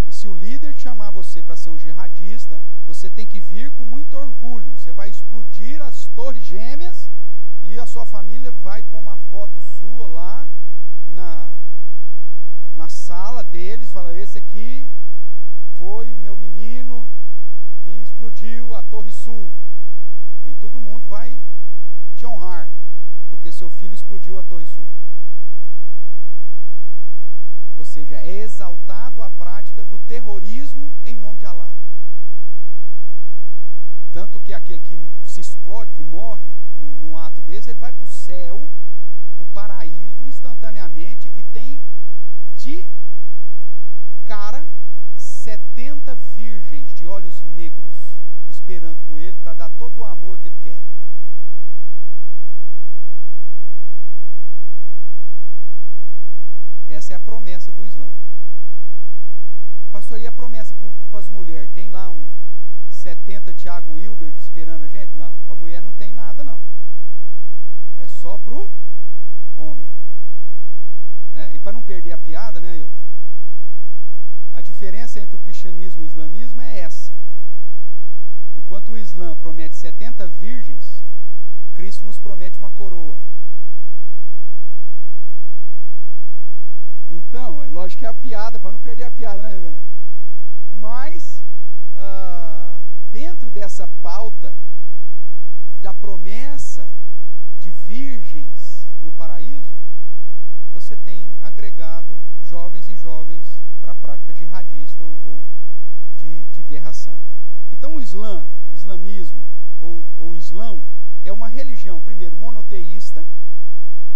E se o líder chamar você para ser um jihadista, você tem que vir com muito orgulho. Você vai explodir as torres gêmeas e a sua família vai pôr uma foto sua lá na sala deles, fala, esse aqui foi o meu menino que explodiu a Torre Sul. E todo mundo vai te honrar, porque seu filho explodiu a Torre Sul. Ou seja, é exaltado a prática do terrorismo em nome de Alá. Tanto que aquele que se explode, que morre num ato desse, ele vai para o céu, para o paraíso, instantaneamente, e tem de cara 70 virgens de olhos negros esperando com ele para dar todo o amor que ele quer. Essa é a promessa do Islã. Pastor, e a promessa para as mulheres? Tem lá um 70 Thiago Wilbert esperando a gente? Não, para a mulher não tem nada, não. É só para o homem. Né? E para não perder a piada, né, Hilton? A diferença entre o cristianismo e o islamismo é essa. Enquanto o Islã promete 70 virgens, Cristo nos promete uma coroa. Então, é lógico que é a piada, para não perder a piada, né, Reverendo? Mas, dentro dessa pauta da promessa de virgens no paraíso, você tem agregado jovens e jovens para a prática jihadista ou de de guerra santa. Então o islamismo ou islão é uma religião, primeiro, monoteísta,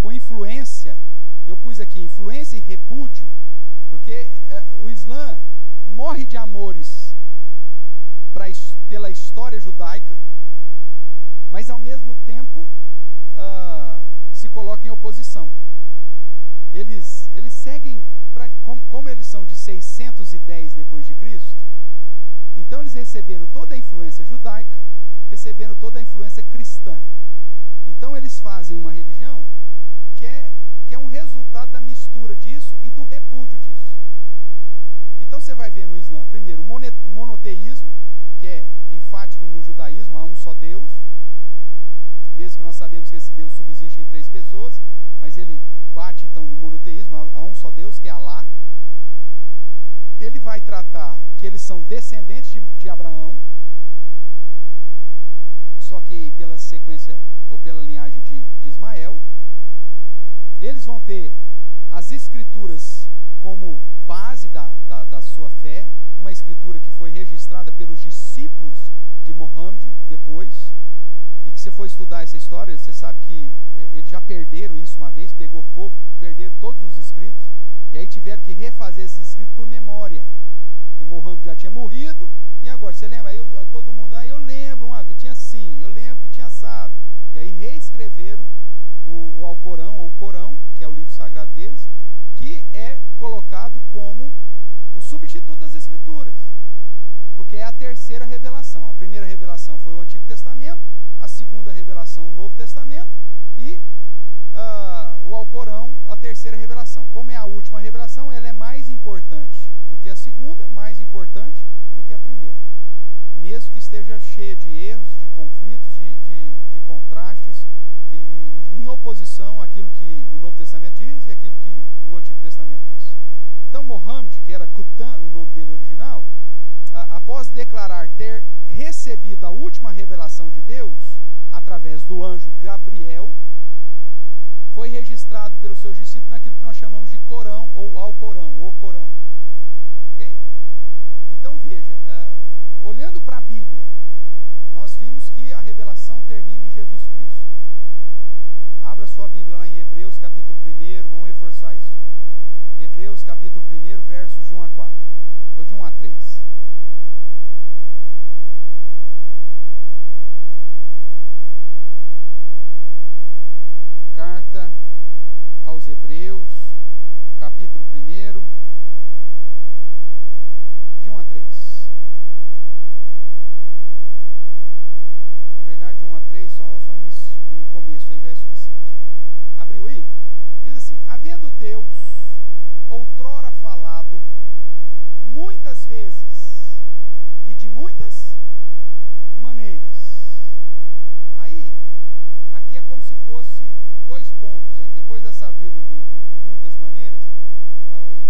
com influência, eu pus aqui influência e repúdio, porque o Islã morre de amores pela história judaica, mas ao mesmo tempo se coloca em oposição. Eles seguem, como eles são de 610 depois de Cristo, então eles receberam toda a influência judaica, receberam toda a influência cristã. Então eles fazem uma religião que é um resultado da mistura disso e do repúdio disso. Então você vai ver no Islã, primeiro, o monoteísmo, que é enfático no judaísmo, há um só Deus, mesmo que nós sabemos que esse Deus subsiste em 3 pessoas, mas ele bate então no monoteísmo, há um só Deus, que é Alá. Ele vai tratar que eles são descendentes de Abraão, só que pela sequência ou pela linhagem de Ismael. Eles vão ter as escrituras como base da sua fé, uma escritura que foi registrada pelos discípulos de Mohammed depois, e que se você for estudar essa história, você sabe que eles já perderam isso uma vez, pegou fogo, perderam todos os escritos, e aí tiveram que refazer esses escritos por memória, porque Mohammed já tinha morrido, e agora, você lembra? Aí todo mundo, eu lembro, tinha assim, eu lembro que tinha assado, e aí reescreveram o Alcorão, ou o Corão, que é o livro sagrado deles, que é colocado como o substituto das Escrituras, porque é a terceira revelação. A primeira revelação foi o Antigo Testamento, a segunda revelação o Novo Testamento, e o Alcorão, a terceira revelação. Como é a última revelação, ela é mais importante do que a segunda, mais importante do que a primeira, mesmo que esteja cheia de erros, de conflitos, de contrastes, e em oposição àquilo que o Novo Testamento diz e àquilo que o Antigo Testamento diz. Então Mohammed, que era Qutan, o nome dele original, após declarar ter recebido a última revelação de Deus através do anjo Gabriel, foi registrado pelos seus discípulos naquilo que nós chamamos de Corão ou Alcorão, o Corão. Ok? Então veja, olhando para a Bíblia, nós vimos que a revelação termina em Jesus Cristo. Abra sua Bíblia lá em Hebreus capítulo 1, vamos reforçar isso. Hebreus capítulo 1, versos de 1 a 4, ou de 1 a 3. Carta aos Hebreus, capítulo 1, de 1 a 3. Na verdade, de 1 a 3, só o começo aí já é suficiente. Abriu aí? Diz assim: havendo Deus outrora falado muitas vezes e de muitas maneiras. Aí, aqui é como se fosse 2 pontos aí. Depois dessa vírgula de muitas maneiras,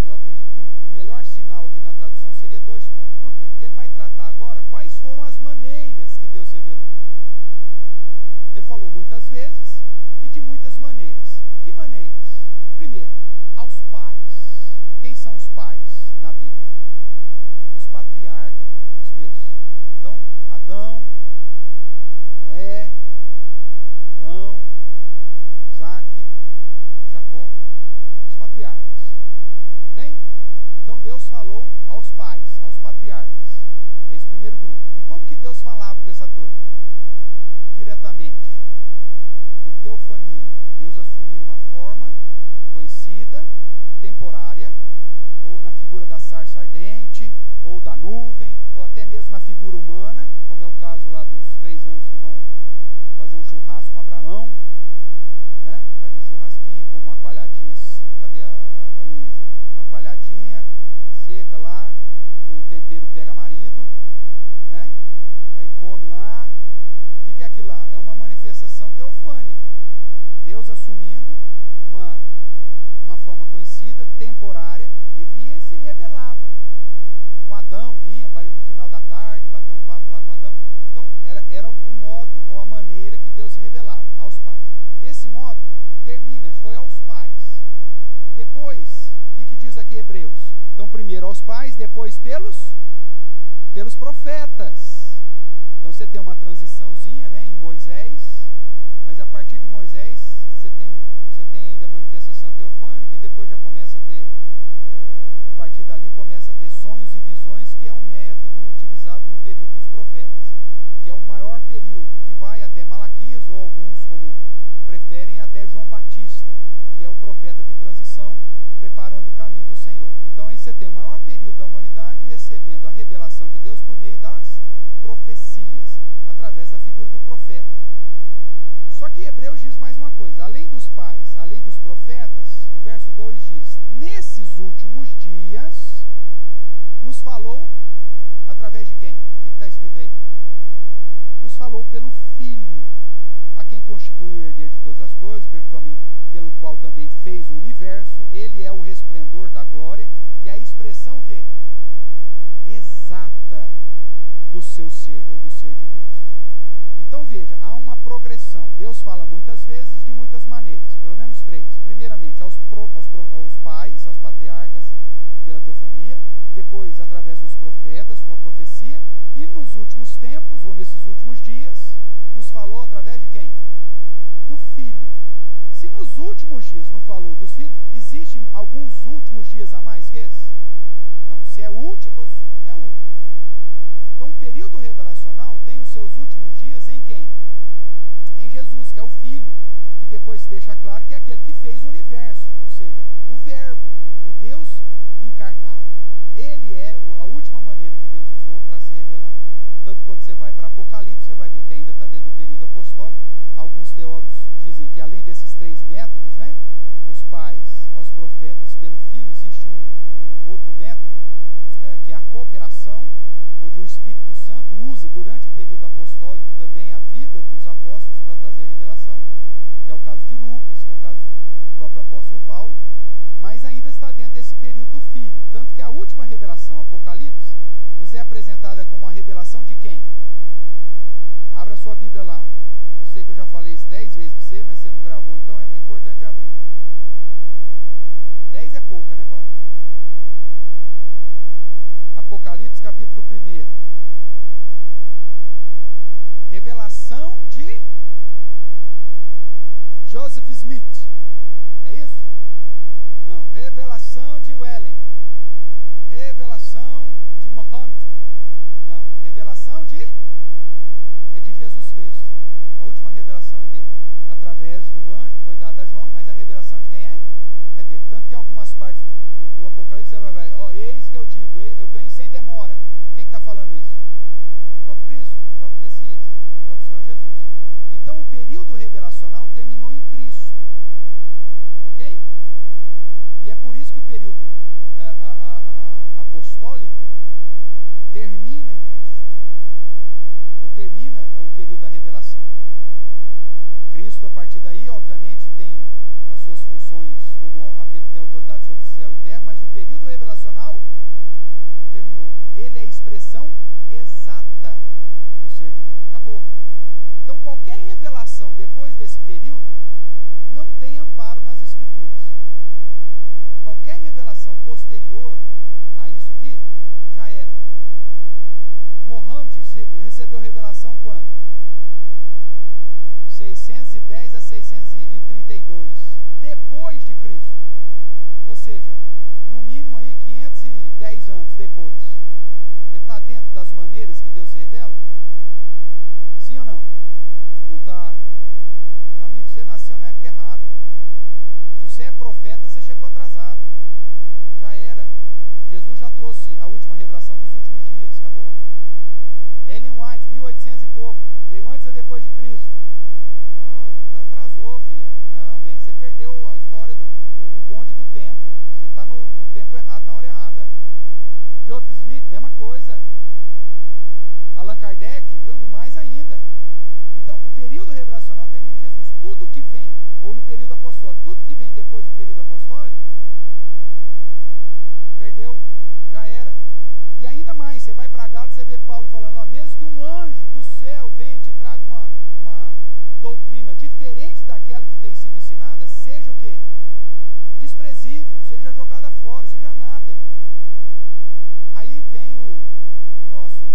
eu acredito que o melhor sinal aqui na tradução seria 2 pontos. Por quê? Porque ele vai tratar agora quais foram as maneiras que Deus revelou. Ele falou muitas vezes e de muitas maneiras. Que maneiras? Primeiro, aos pais. Quem são os pais na Bíblia? Os patriarcas, Marcos, isso mesmo. Então, Adão, Noé, Abraão, Isaac, Jacó. Os patriarcas. Tudo bem? Então Deus falou aos pais, aos patriarcas. É esse primeiro grupo. E como que Deus falava com essa turma? Diretamente, por teofania. Deus assumia uma forma conhecida, temporária, ou na figura da sarça ardente, ou da nuvem, ou até mesmo na figura humana, como é o caso lá dos 3 anjos que vão fazer um churrasco com Abraão, né? Faz um churrasquinho com uma coalhadinha, cadê a Luísa? Uma coalhadinha seca lá, com o tempero pega marido, né? Aí come lá. O que é aquilo lá? É uma manifestação teofânica. Deus assumindo uma forma conhecida, temporária, e vinha e se revelava. Com Adão vinha, para no final da tarde, bater um papo lá com Adão. Então, era o modo ou a maneira que Deus se revelava aos pais. Esse modo termina, foi aos pais. Depois, o que diz aqui Hebreus? Então, primeiro aos pais, depois pelos pelos profetas. Então você tem uma transiçãozinha, né, em Moisés, mas a partir de Moisés você tem ainda a manifestação teofânica e depois já começa a ter, a partir dali começa a ter sonhos e visões, que é um método utilizado no período dos profetas, que é o maior período, que vai até Malaquias, ou alguns, como preferem, até João Batista, que é o profeta de transição, preparando o caminho do Senhor. Então aí você tem o maior período da humanidade recebendo a revelação de Deus por meio das profecias, através da figura do profeta. Só que Hebreus diz mais uma coisa: além dos pais, além dos profetas, o verso 2 diz: nesses últimos dias nos falou através de quem? O que está escrito aí? Nos falou pelo Filho, a quem constitui o herdeiro de todas as coisas, pelo qual também fez o universo. Ele é o resplendor da glória e a expressão que? Exata do seu ser, ou do ser de Deus. Então veja, há uma progressão. Deus fala muitas vezes, de muitas maneiras, pelo menos três. Primeiramente aos pais, aos patriarcas, pela teofania, depois através dos profetas, com a profecia, e nos últimos tempos, ou nesses últimos dias, nos falou através de quem? Do Filho. Se nos últimos dias não falou dos filhos, existem alguns últimos dias a mais que esse? Não, se é últimos, é últimos. Então o período revelacional tem os seus últimos dias em quem? Em Jesus, que é o Filho, que depois se deixa claro que é aquele que fez o universo, ou seja, o Verbo, o Deus encarnado. Ele é a última maneira que Deus usou para se revelar. Tanto quando você vai para Apocalipse, você vai ver que ainda está dentro do período apostólico. Alguns teólogos dizem que além desses três métodos, né, os pais, aos profetas, pelo Filho, existe um outro método, que é a cooperação, onde o Espírito Santo usa durante o período apostólico também a vida dos apóstolos para trazer revelação, que é o caso de Lucas, que é o caso do próprio apóstolo Paulo, mas ainda está dentro desse período do Filho. Tanto que a última revelação, Apocalipse, nos é apresentada como uma revelação de quem? Abra sua Bíblia lá. Eu sei que eu já falei isso 10 vezes para você, mas você não gravou, então é importante abrir. 10 é pouca, né, Paulo? Apocalipse, capítulo 1. Revelação de Joseph Smith. É isso? Não. Revelação de Wellen. Revelação de Mohammed. Não. Revelação é de Jesus Cristo. A última revelação é dele, através de um anjo que foi dado a João, mas a revelação de quem é? É dele. Tanto que em algumas partes do Apocalipse você vai ver, eis que eu digo, eu venho sem demora. Quem está falando isso? O próprio Cristo, o próprio Messias, o próprio Senhor Jesus. Então o período revelacional terminou em Cristo. Ok? E é por isso que o período apostólico termina em Cristo. Ou termina o período da revelação. Cristo, a partir daí, obviamente, tem as suas funções como aquele que tem autoridade sobre o céu e terra, mas o período revelacional terminou. Ele é a expressão exata do ser de Deus. Acabou. Então, qualquer revelação depois desse período não tem amparo nas Escrituras. Qualquer revelação posterior a isso aqui, já era. Mohammed recebeu revelação quando? 610 a 632 depois de Cristo. Ou seja, no mínimo aí 510 anos depois. Ele está dentro das maneiras que Deus se revela? Sim ou não? Não está. Meu amigo, você nasceu na época errada. Se você é profeta, você chegou atrasado. Já era. Jesus já trouxe a última revelação dos últimos dias. Acabou. Ellen White, 1800 e pouco. Veio antes ou depois de Cristo? Atrasou, filha. Não, bem, você perdeu a história o bonde do tempo. Você está no tempo errado, na hora errada. Joseph Smith, mesma coisa. Allan Kardec, mais ainda. Então, o período revelacional termina em Jesus. Tudo que vem, ou no período apostólico, tudo que vem depois do período apostólico, perdeu, já era. E ainda mais, você vai para Gálatas, você vê Paulo falando lá, mesmo que um anjo do céu venha e te traga uma doutrina diferente daquela que tem sido ensinada, seja o quê? Desprezível, seja jogada fora, seja anátema. Aí vem o nosso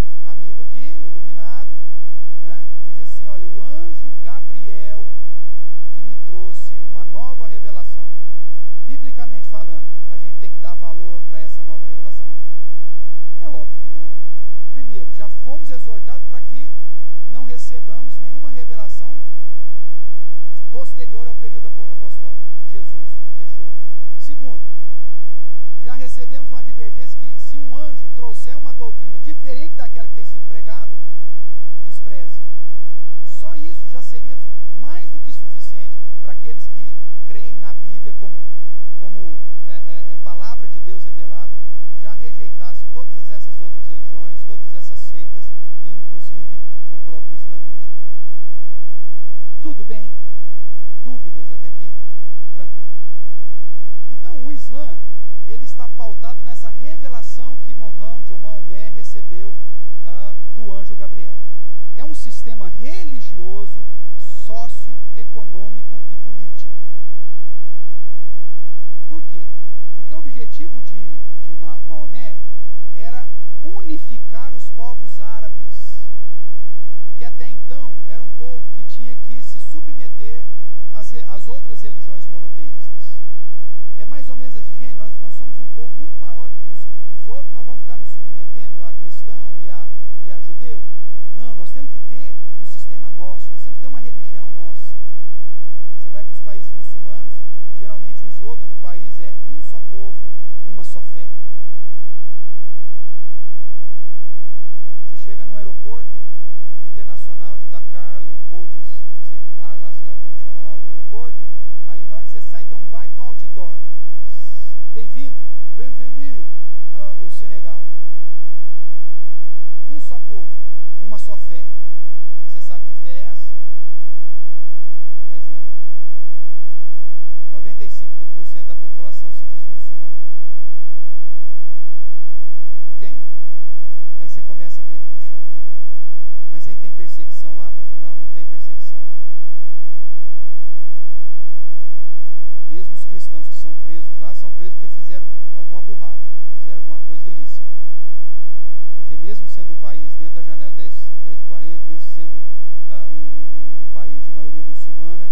primeiro, já fomos exortados para que não recebamos nenhuma revelação posterior ao período apostólico. Jesus, fechou. Segundo, já recebemos uma advertência que se um anjo trouxer uma doutrina diferente daquela que tem sido pregada, despreze. Só isso já seria mais do que suficiente para aqueles que creem na Bíblia como palavra de Deus revelada, já rejeitasse todas essas outras religiões, todas essas seitas, e inclusive o próprio islamismo. Tudo bem? Dúvidas até aqui? Tranquilo. Então, o Islã, ele está pautado nessa revelação que Mohammed ou Maomé recebeu do anjo Gabriel. É um sistema religioso, socioeconômico e político. Por quê? Porque o objetivo de Maomé era unificar os povos árabes, que até então era um povo que tinha que se submeter às outras religiões monoteístas. É mais ou menos assim, gente, nós somos um povo muito maior do que os outros, nós vamos ficar nos submetendo a cristão e a judeu? Não, nós temos que ter um sistema nosso, nós temos que ter uma religião nossa. Você vai para os países muçulmanos, geralmente o slogan do país é um só povo, uma só fé. Você chega no aeroporto internacional de Dakar, Leopold Sédar, lá, sei lá como chama lá o aeroporto, aí na hora que você sai tem um baita outdoor. Bem-vindo, bem-vindo ao Senegal. Um só povo, uma só fé. Você sabe que fé é essa? A islâmica. 95% da população se diz muçulmano. Ok? Aí você começa a ver, puxa vida, mas aí tem perseguição lá, pastor? Não, não tem perseguição lá. Mesmo os cristãos que são presos lá, são presos porque fizeram alguma burrada, fizeram alguma coisa ilícita. Porque mesmo sendo um país dentro da janela 1040, mesmo sendo um país de maioria muçulmana,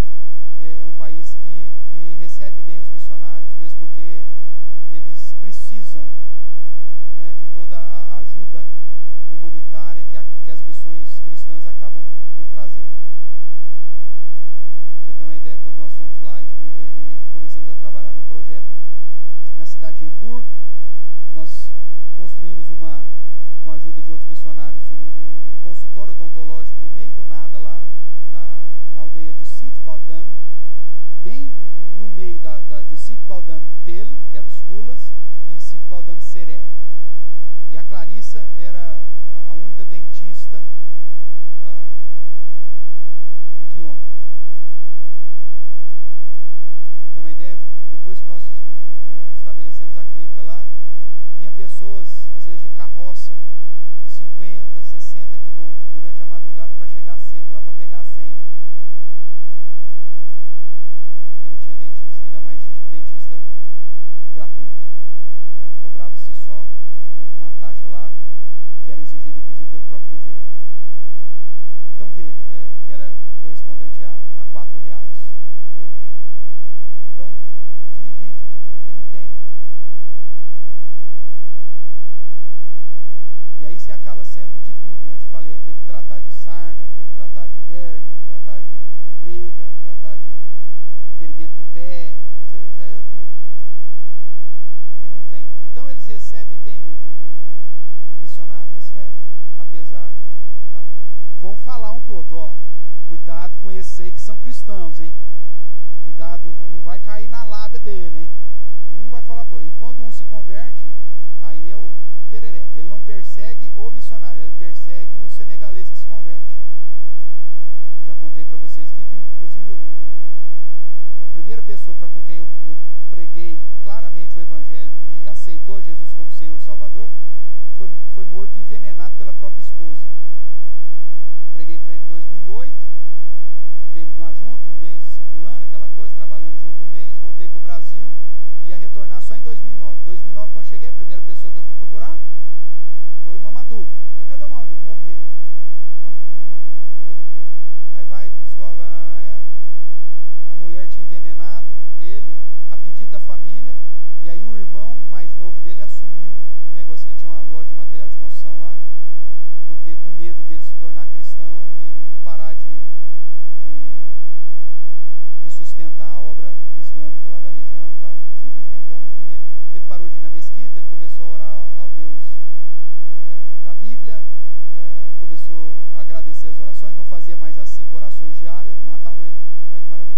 é um país que recebe bem os missionários, mesmo porque eles precisam, né, de toda a ajuda humanitária que as missões cristãs acabam por trazer. Pra você ter uma ideia, quando nós fomos lá e começamos a trabalhar no projeto na cidade de Hamburgo, nós construímos com a ajuda de outros missionários, um consultório odontológico no meio do nada lá, na aldeia de Sint Baldam, bem no meio de Sint Baldam Pel, que eram os Fulas, e Sint Baldam Serer. E a Clarissa era a única dentista em quilômetros. Pra você ter uma ideia, depois que nós estabelecemos a clínica lá, vinha pessoas, às vezes de carroça, de 50, 60 quilômetros, durante a madrugada para chegar cedo lá para pegar a senha. Porque não tinha dentista, ainda mais de dentista gratuito, né? Cobrava-se só uma taxa lá, que era exigida inclusive pelo próprio governo. Então veja, que era correspondente a R$4 hoje. Então, vinha gente de tudo, porque não tem. E aí você acaba sendo de tudo, né? Eu te falei, teve que tratar de sarna, teve que tratar de verme, tratar de lombriga, tratar de ferimento no pé, isso aí é tudo. Porque não tem. Então eles recebem bem o missionário? Recebem, apesar tal. Vão falar um pro outro, ó, cuidado com esses aí que são cristãos, hein? Cuidado, não vai cair na lábia dele, hein? Um vai falar, pô, e quando um se converte, aí é o perereco. Ele não persegue o missionário, ele persegue o senegalês que se converte. Eu já contei para vocês aqui que, inclusive, a primeira pessoa com quem eu preguei claramente o evangelho e aceitou Jesus como Senhor e Salvador foi morto envenenado pela própria esposa. Preguei para ele em 2008, fiquemos lá junto um mês discipulando aquela coisa, trabalhando junto um mês, voltei para o Brasil, ia retornar só em 2009. 2009, quando cheguei, a primeira pessoa que eu fui procurar foi o Mamadou. Cadê o Mamadou? Morreu. Como o Mamadou morreu? Morreu do quê? Aí vai, descobre, a mulher tinha envenenado ele, a pedido da família, e aí o irmão mais novo dele assumiu o negócio. Ele tinha uma loja de material de construção lá, tornar cristão e parar de sustentar a obra islâmica lá da região, tal. Simplesmente deram um fim nele. Ele parou de ir na mesquita, ele começou a orar ao Deus da Bíblia, começou a agradecer as orações, não fazia mais as 5 orações diárias, mataram ele. Olha que maravilha.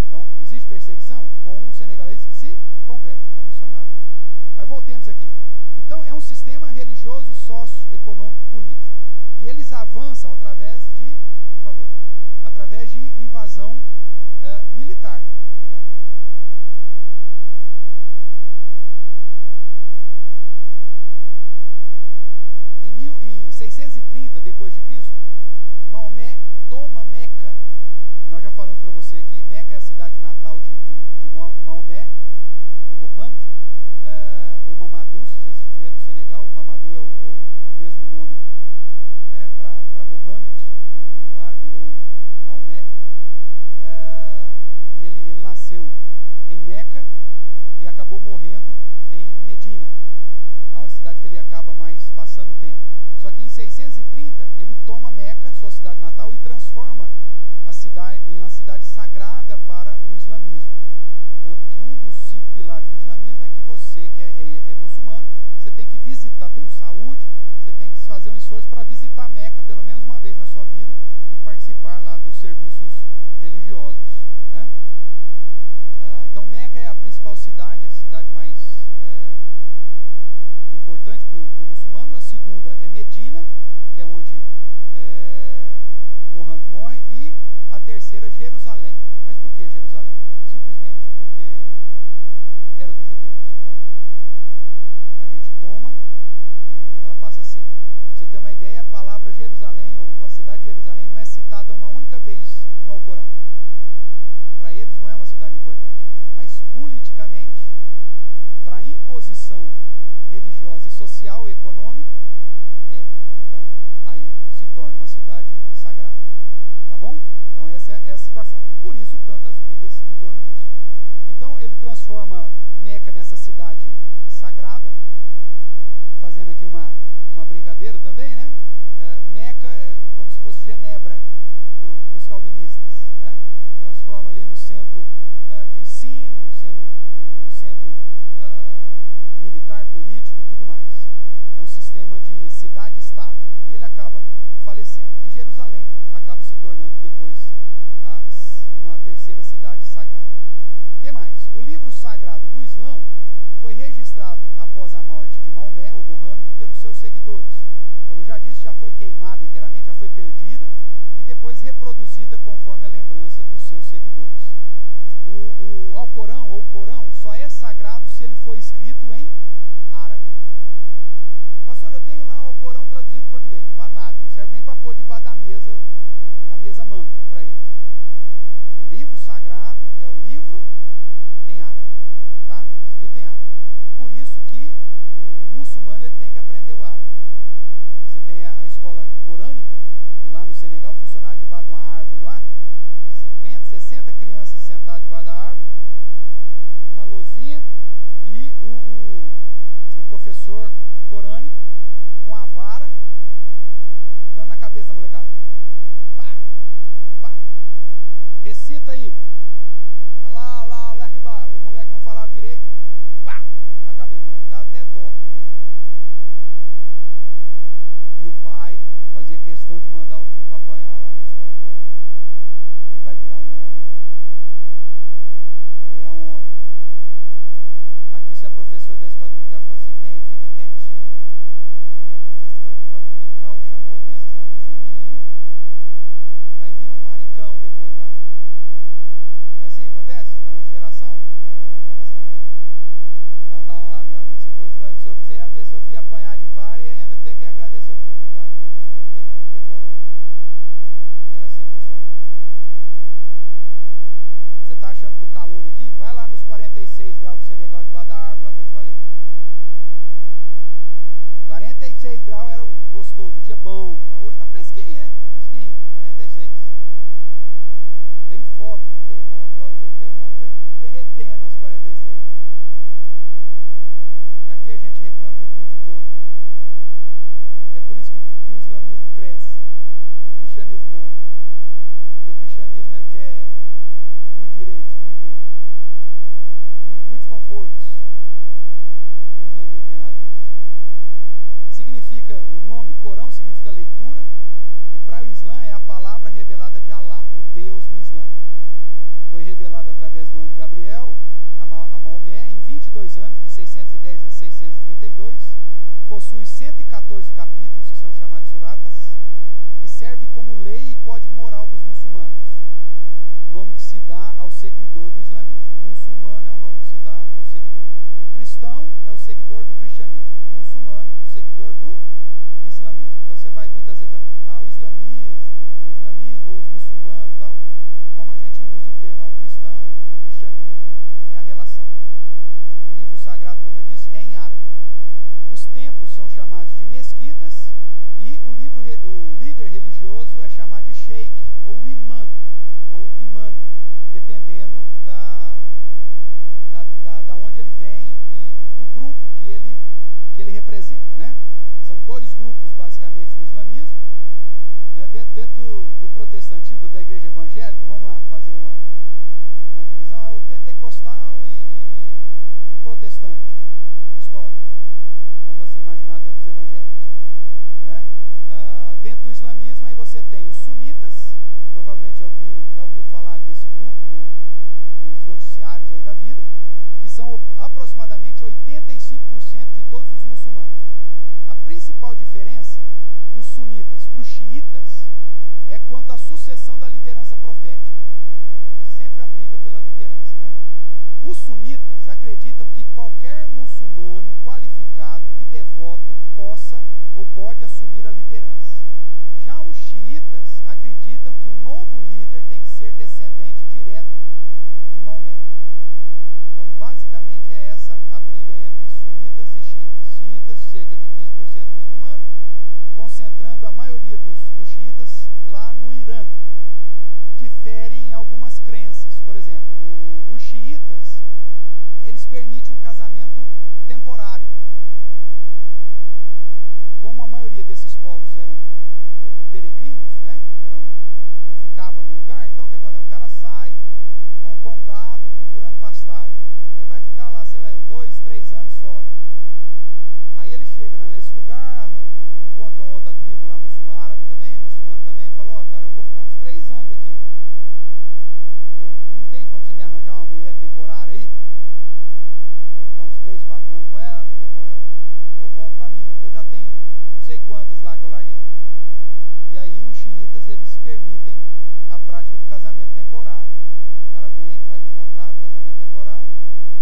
Então, existe perseguição com o senegalês que se converte, com o missionário não. Mas voltemos aqui. Então, é um sistema religioso, socioeconômico, político. E eles avançam através de, por favor, através de invasão militar. Obrigado, Marcos. Em 630 depois de Cristo, Maomé toma Meca. E nós já falamos para você aqui, Meca é a cidade natal de Maomé, o Mohammed, o Mamadou, se você estiver no Senegal, o Mamadou é o mesmo nome, né, para Mohammed no árabe, ou Maomé. E ele nasceu em Meca e acabou morrendo em Medina, a cidade que ele acaba mais passando tempo. Só que em 630 ele toma Meca, sua cidade natal, e transforma a cidade em uma cidade sagrada para o islamismo. Tanto que um dos 5 pilares do islamismo é que você que é muçulmano, você tem que visitar, tendo saúde, você tem que fazer um esforço para visitar Meca pelo menos uma vez na sua vida e participar lá dos serviços religiosos, né? Então Meca é a principal cidade, a cidade mais importante para o muçulmano. A segunda é Medina, que é onde Mohammed morre, e a terceira, Jerusalém. Mas por que Jerusalém? Simplesmente porque era dos judeus. Então, a gente toma e ela passa a ser. Pra você ter uma ideia, a palavra Jerusalém, ou a cidade de Jerusalém, não é citada uma única vez no Alcorão. Para eles não é uma cidade importante. Mas politicamente, para a imposição religiosa e social e econômica, então aí se torna uma cidade sagrada, tá bom? Então essa é a situação, e por isso tantas brigas em torno disso. Então ele transforma Meca nessa cidade sagrada, fazendo aqui uma brincadeira também, né? Meca é como se fosse Genebra para os calvinistas, né? Transforma ali no centro de ensino, sendo um centro militar, político e tudo mais. É um sistema de cidade-estado. E ele acaba falecendo. E Jerusalém acaba se tornando depois uma terceira cidade sagrada. O que mais? O livro sagrado do Islão foi registrado após a morte de Maomé, ou Mohammed, pelos seus seguidores. Como eu já disse, já foi queimada inteiramente, já foi perdida e depois reproduzida conforme a lembrança dos seus seguidores. O Alcorão, ou Corão, só é sagrado se ele for escrito em árabe. Pastor, eu tenho lá o Alcorão traduzido em português. Não vale nada, não serve nem para pôr debaixo da mesa, na mesa manca, para eles. O livro sagrado é o livro em árabe, tá? Escrito em árabe. Por isso que o muçulmano ele tem que aprender o árabe. Você tem a escola corânica, e lá no Senegal funcionava debaixo de uma árvore lá, 50, 60 crianças sentadas debaixo da árvore, uma lousinha, e o professor corânico com a vara dando na cabeça da molecada. Pá, pá. Recita aí. Alá, Akbar. O moleque não falava direito. Pá, na cabeça do moleque. Dá até dó de ver. E o pai fazia questão de mandar o filho para apanhar lá na escola corânica. Ele vai virar um homem. Vai virar um homem. Aqui, se a professora da escola dominical fala assim, bem, fica quietinho. E a professora da escola dominical chamou a atenção do Juninho. Aí vira um maricão depois lá. Não é assim que acontece na nossa geração? A geração é isso. Ah, meu amigo, se fosse você ia ver seu filho apanhar de vara e ainda ter que agradecer ao professor. Obrigado, senhor. Desculpe que ele não decorou. Era assim que funciona. Você está achando que o calor aqui? Vai lá nos 46 graus do Senegal, debaixo da árvore lá que eu te falei. 46 graus era o gostoso, o dia bom. Hoje está fresquinho, né? Está fresquinho. 46. Tem foto de termômetro lá, o termômetro derretendo aos 46. Aqui a gente reclama de tudo, de todos, meu irmão. É por isso que o islamismo cresce. confortos. E o islamismo não tem nada disso. Significa, o nome Corão significa leitura, e para o Islã é a palavra revelada de Alá, o Deus no Islã. Foi revelada através do anjo Gabriel a Maomé em 22 anos, de 610 a 632, possui 114 capítulos, que são chamados suratas, e serve como lei e código moral para os muçulmanos. Nome que se dá ao seguidor do islamismo. O muçulmano é o nome que se dá ao seguidor. O cristão é o seguidor do cristianismo. O muçulmano, o seguidor do islamismo. Então você vai muitas vezes, o islamismo, ou os muçulmanos, tal. Como a gente usa o termo, o cristão para o cristianismo, é a relação. O livro sagrado, como eu disse, é em árabe. Os templos são chamados de mesquitas e o líder religioso é chamado de sheikh ou imã, ou imã, dependendo da onde ele vem e do grupo que ele representa, né? São dois grupos, basicamente, no islamismo. Né? Dentro do protestantismo, da igreja evangélica, vamos lá fazer uma divisão, o pentecostal e protestante, históricos. Vamos assim imaginar dentro dos evangélicos. Né? Dentro do islamismo, aí você tem os sunitas, provavelmente já ouviu falar desse grupo nos noticiários aí da vida, que são aproximadamente 85% de todos os muçulmanos. A principal diferença dos sunitas para os xiitas é quanto à sucessão da liderança profética. É sempre a briga pela liderança, né? Os sunitas acreditam que qualquer muçulmano qualificado e devoto possa ou pode assumir a liderança. Já os xiitas acreditam que o novo líder tem que ser descendente direto de Maomé. Então, basicamente, é essa a briga entre sunitas e xiitas. Xiitas, cerca de 15% dos muçulmanos, concentrando a maioria dos xiitas lá no Irã. Diferem em algumas crenças. Por exemplo, os xiitas, eles permitem um casamento temporário. Como a maioria desses povos eram peregrinos, né? Não ficavam num lugar, então o que acontece? O cara sai com gado procurando pastagem. Ele vai ficar lá, sei lá, 2, 3 anos fora. Aí ele chega nesse lugar, encontra uma outra tribo lá, muçulmana, árabe também, muçulmano também, fala, cara, eu vou ficar uns 3 anos aqui. Não tem como você me arranjar uma mulher temporária aí? Eu vou ficar uns 3, 4 anos com ela, e depois eu volto pra minha, porque eu já tenho não sei quantas lá que eu larguei. E aí os xiitas, eles permitem a prática do casamento temporário. O cara vem, faz um contrato, casamento temporário,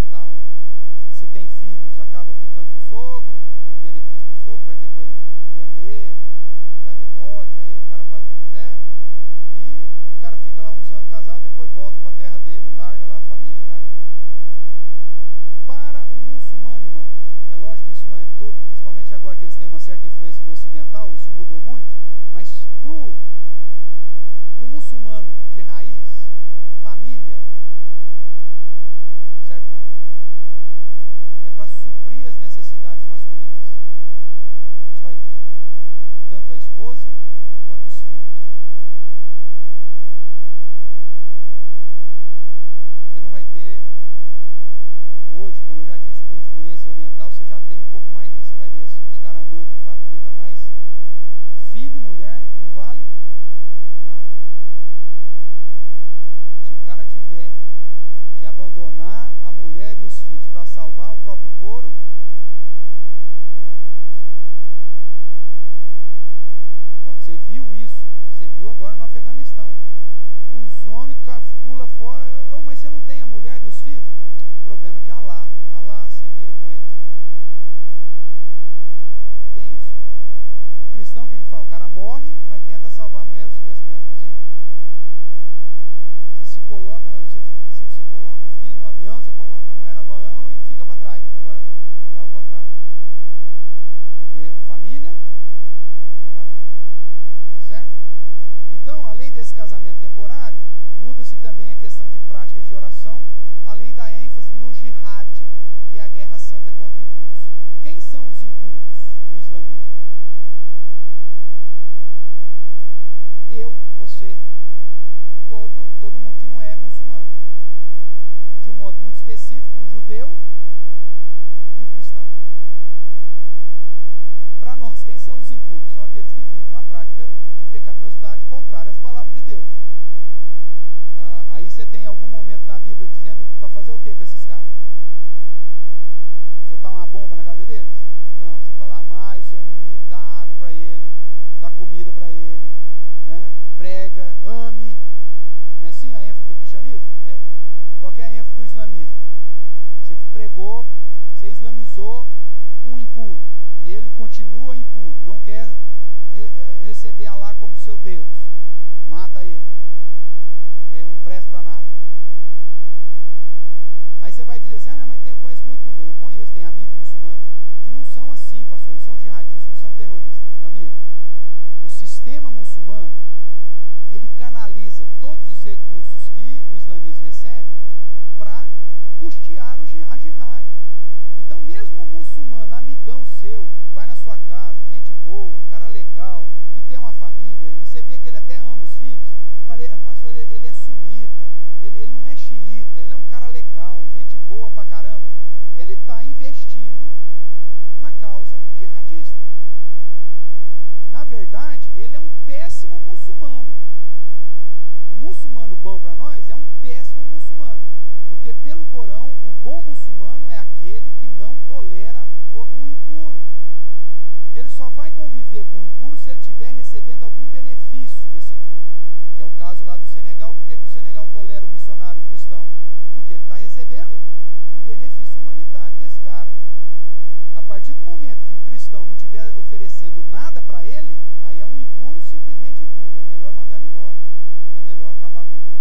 tal. Se tem filhos, acaba ficando pro sogro, como benefício pro sogro, para depois vender, fazer dote, aí o cara faz o que quiser. E o cara fica lá uns anos casado, depois volta para a terra dele, larga lá a família, larga tudo. Para o muçulmano, irmãos, é lógico que isso não é todo, principalmente agora que eles têm uma certa influência do ocidental, isso mudou muito, mas pro muçulmano de raiz, família serve nada. É para suprir as necessidades masculinas. Só isso. Tanto a esposa quanto os filhos. Você não vai ter, hoje, como eu já disse, com influência oriental, você já tem um pouco mais disso. Você vai ver os caras amando de fato, mas filho e mulher não vale nada. Se o cara tiver que abandonar a mulher e os filhos para salvar o próprio couro, ele vai fazer isso. Você viu isso? Você viu agora no Afeganistão. Os homens pulam fora, mas você não tem a mulher e os filhos? Problema de Alá. Alá se vira com eles. É bem isso. O cristão, o que ele fala? O cara morre, mas tenta salvar a mulher e as crianças, não é assim? Você coloca o filho no avião, você coloca a mulher no avião e fica para trás. Agora, lá o contrário. Porque família não vale nada. Tá certo? Então, além desse casamento temporário, muda-se também a questão de práticas de oração, além da ênfase no jihad, que é a guerra santa contra impuros. Quem são os impuros no islamismo? Eu, você, todo mundo que não é muçulmano. De um modo muito específico, o judeu quem são os impuros? São aqueles que vivem uma prática de pecaminosidade contrária às palavras de Deus. Aí você tem algum momento na Bíblia dizendo para fazer o que com esses caras? Soltar uma bomba na casa deles? Não, você fala, amar o seu inimigo, dá água para ele, dá comida para ele, né? Prega, ame. Não é assim a ênfase do cristianismo? É. Qual que é a ênfase do islamismo? Você pregou, você islamizou um impuro, e ele continua impuro, não quer receber Allah como seu Deus. Mata ele. Ele não presta para nada. Aí você vai dizer assim, mas eu conheço muito muçulmano. Eu conheço, tem amigos muçulmanos que não são assim, pastor, não são jihadistas, não são terroristas. Meu amigo, o sistema muçulmano, ele canaliza todos os recursos que o islamismo recebe para custear a jihad. Então, mesmo o muçulmano, amigão seu, vai na sua casa, gente boa, cara legal, que tem uma família, e você vê que ele até ama os filhos, falei, pastor, ele é sunita, ele não é xiita, ele é um cara legal, gente boa pra caramba, ele está investindo na causa jihadista. Na verdade, ele é um péssimo muçulmano. O muçulmano bom para nós é um péssimo muçulmano, porque pelo Corão, o bom muçulmano é aquele que não tolera o impuro. Ele só vai conviver com o impuro se ele estiver recebendo algum benefício desse impuro, que é o caso lá do Senegal. Por que o Senegal tolera o missionário cristão? Porque ele está recebendo um benefício humanitário desse cara. A partir do momento que o cristão não estiver oferecendo nada para ele, aí é um impuro, simplesmente impuro. É melhor mandar ele embora. É melhor acabar com tudo.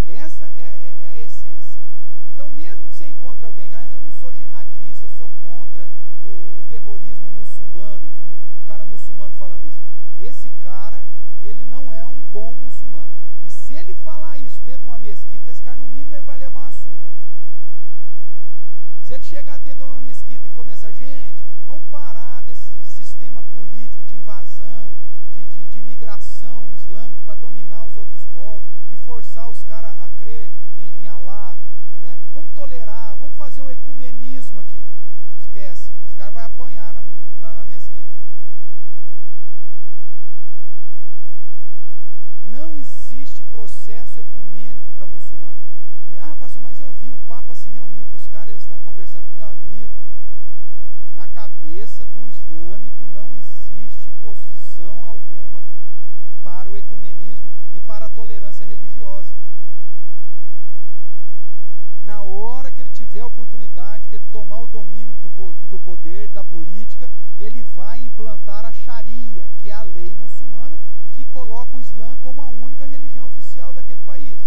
Essa é a essência. Então, mesmo que você encontre alguém que eu não sou jihadista, eu sou contra o terrorismo muçulmano, o cara muçulmano falando isso, esse cara, ele não é um bom muçulmano. E se ele falar isso dentro de uma mesquita, esse cara, no mínimo, ele vai levar uma surra. Se ele chegar dentro de uma mesquita e começar, gente, vamos parar desse sistema político de invasão, de migração islâmica para dominar os outros povos, de forçar os caras a crer em Allah, né? Vamos tolerar, vamos fazer um ecumenismo aqui. Esquece, esse cara vai apanhar na mesquita. Não existe processo ecumênico para muçulmano. Pastor, mas eu vi, o Papa se reuniu com os caras, eles estão conversando. Meu amigo, na cabeça do islâmico não existe posição alguma para o ecumenismo e para a tolerância religiosa. Na hora que ele tiver a oportunidade, que ele tomar o domínio do poder, da política, ele vai implantar a Sharia, que é a lei muçulmana, que coloca o Islã como a única religião oficial daquele país.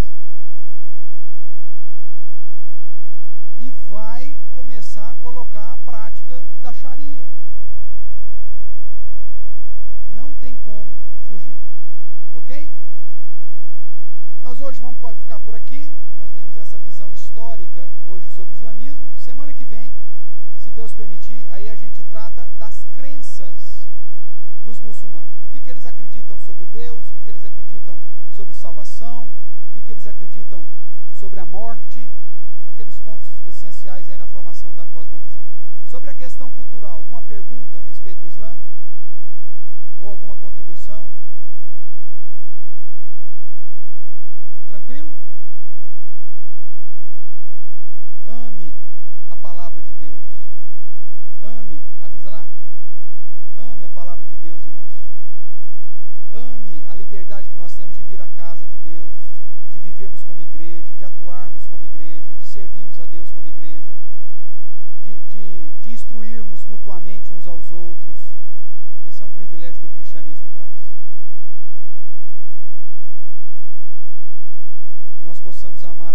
E vai começar a colocar a prática da Sharia. Não tem como fugir. Ok? Nós hoje vamos ficar por aqui. Nós demos essa visão histórica hoje sobre o islamismo. Semana que vem, se Deus permitir, aí a gente trata das crenças dos muçulmanos. O que eles acreditam sobre Deus, o que eles acreditam sobre salvação, o que eles acreditam sobre a morte, aqueles pontos essenciais aí na formação da cosmovisão. Sobre a questão cultural, alguma pergunta a respeito do Islã? Ou alguma contribuição? Tranquilo? Ame a palavra de Deus. Ame, avisa lá. Ame a palavra de Deus, irmãos. Ame a liberdade que nós temos de vir à casa de Deus, de vivermos como igreja, de atuarmos como igreja, de servirmos a Deus como igreja, de instruirmos mutuamente uns aos outros. Esse é um privilégio que o cristianismo traz. Que nós possamos amar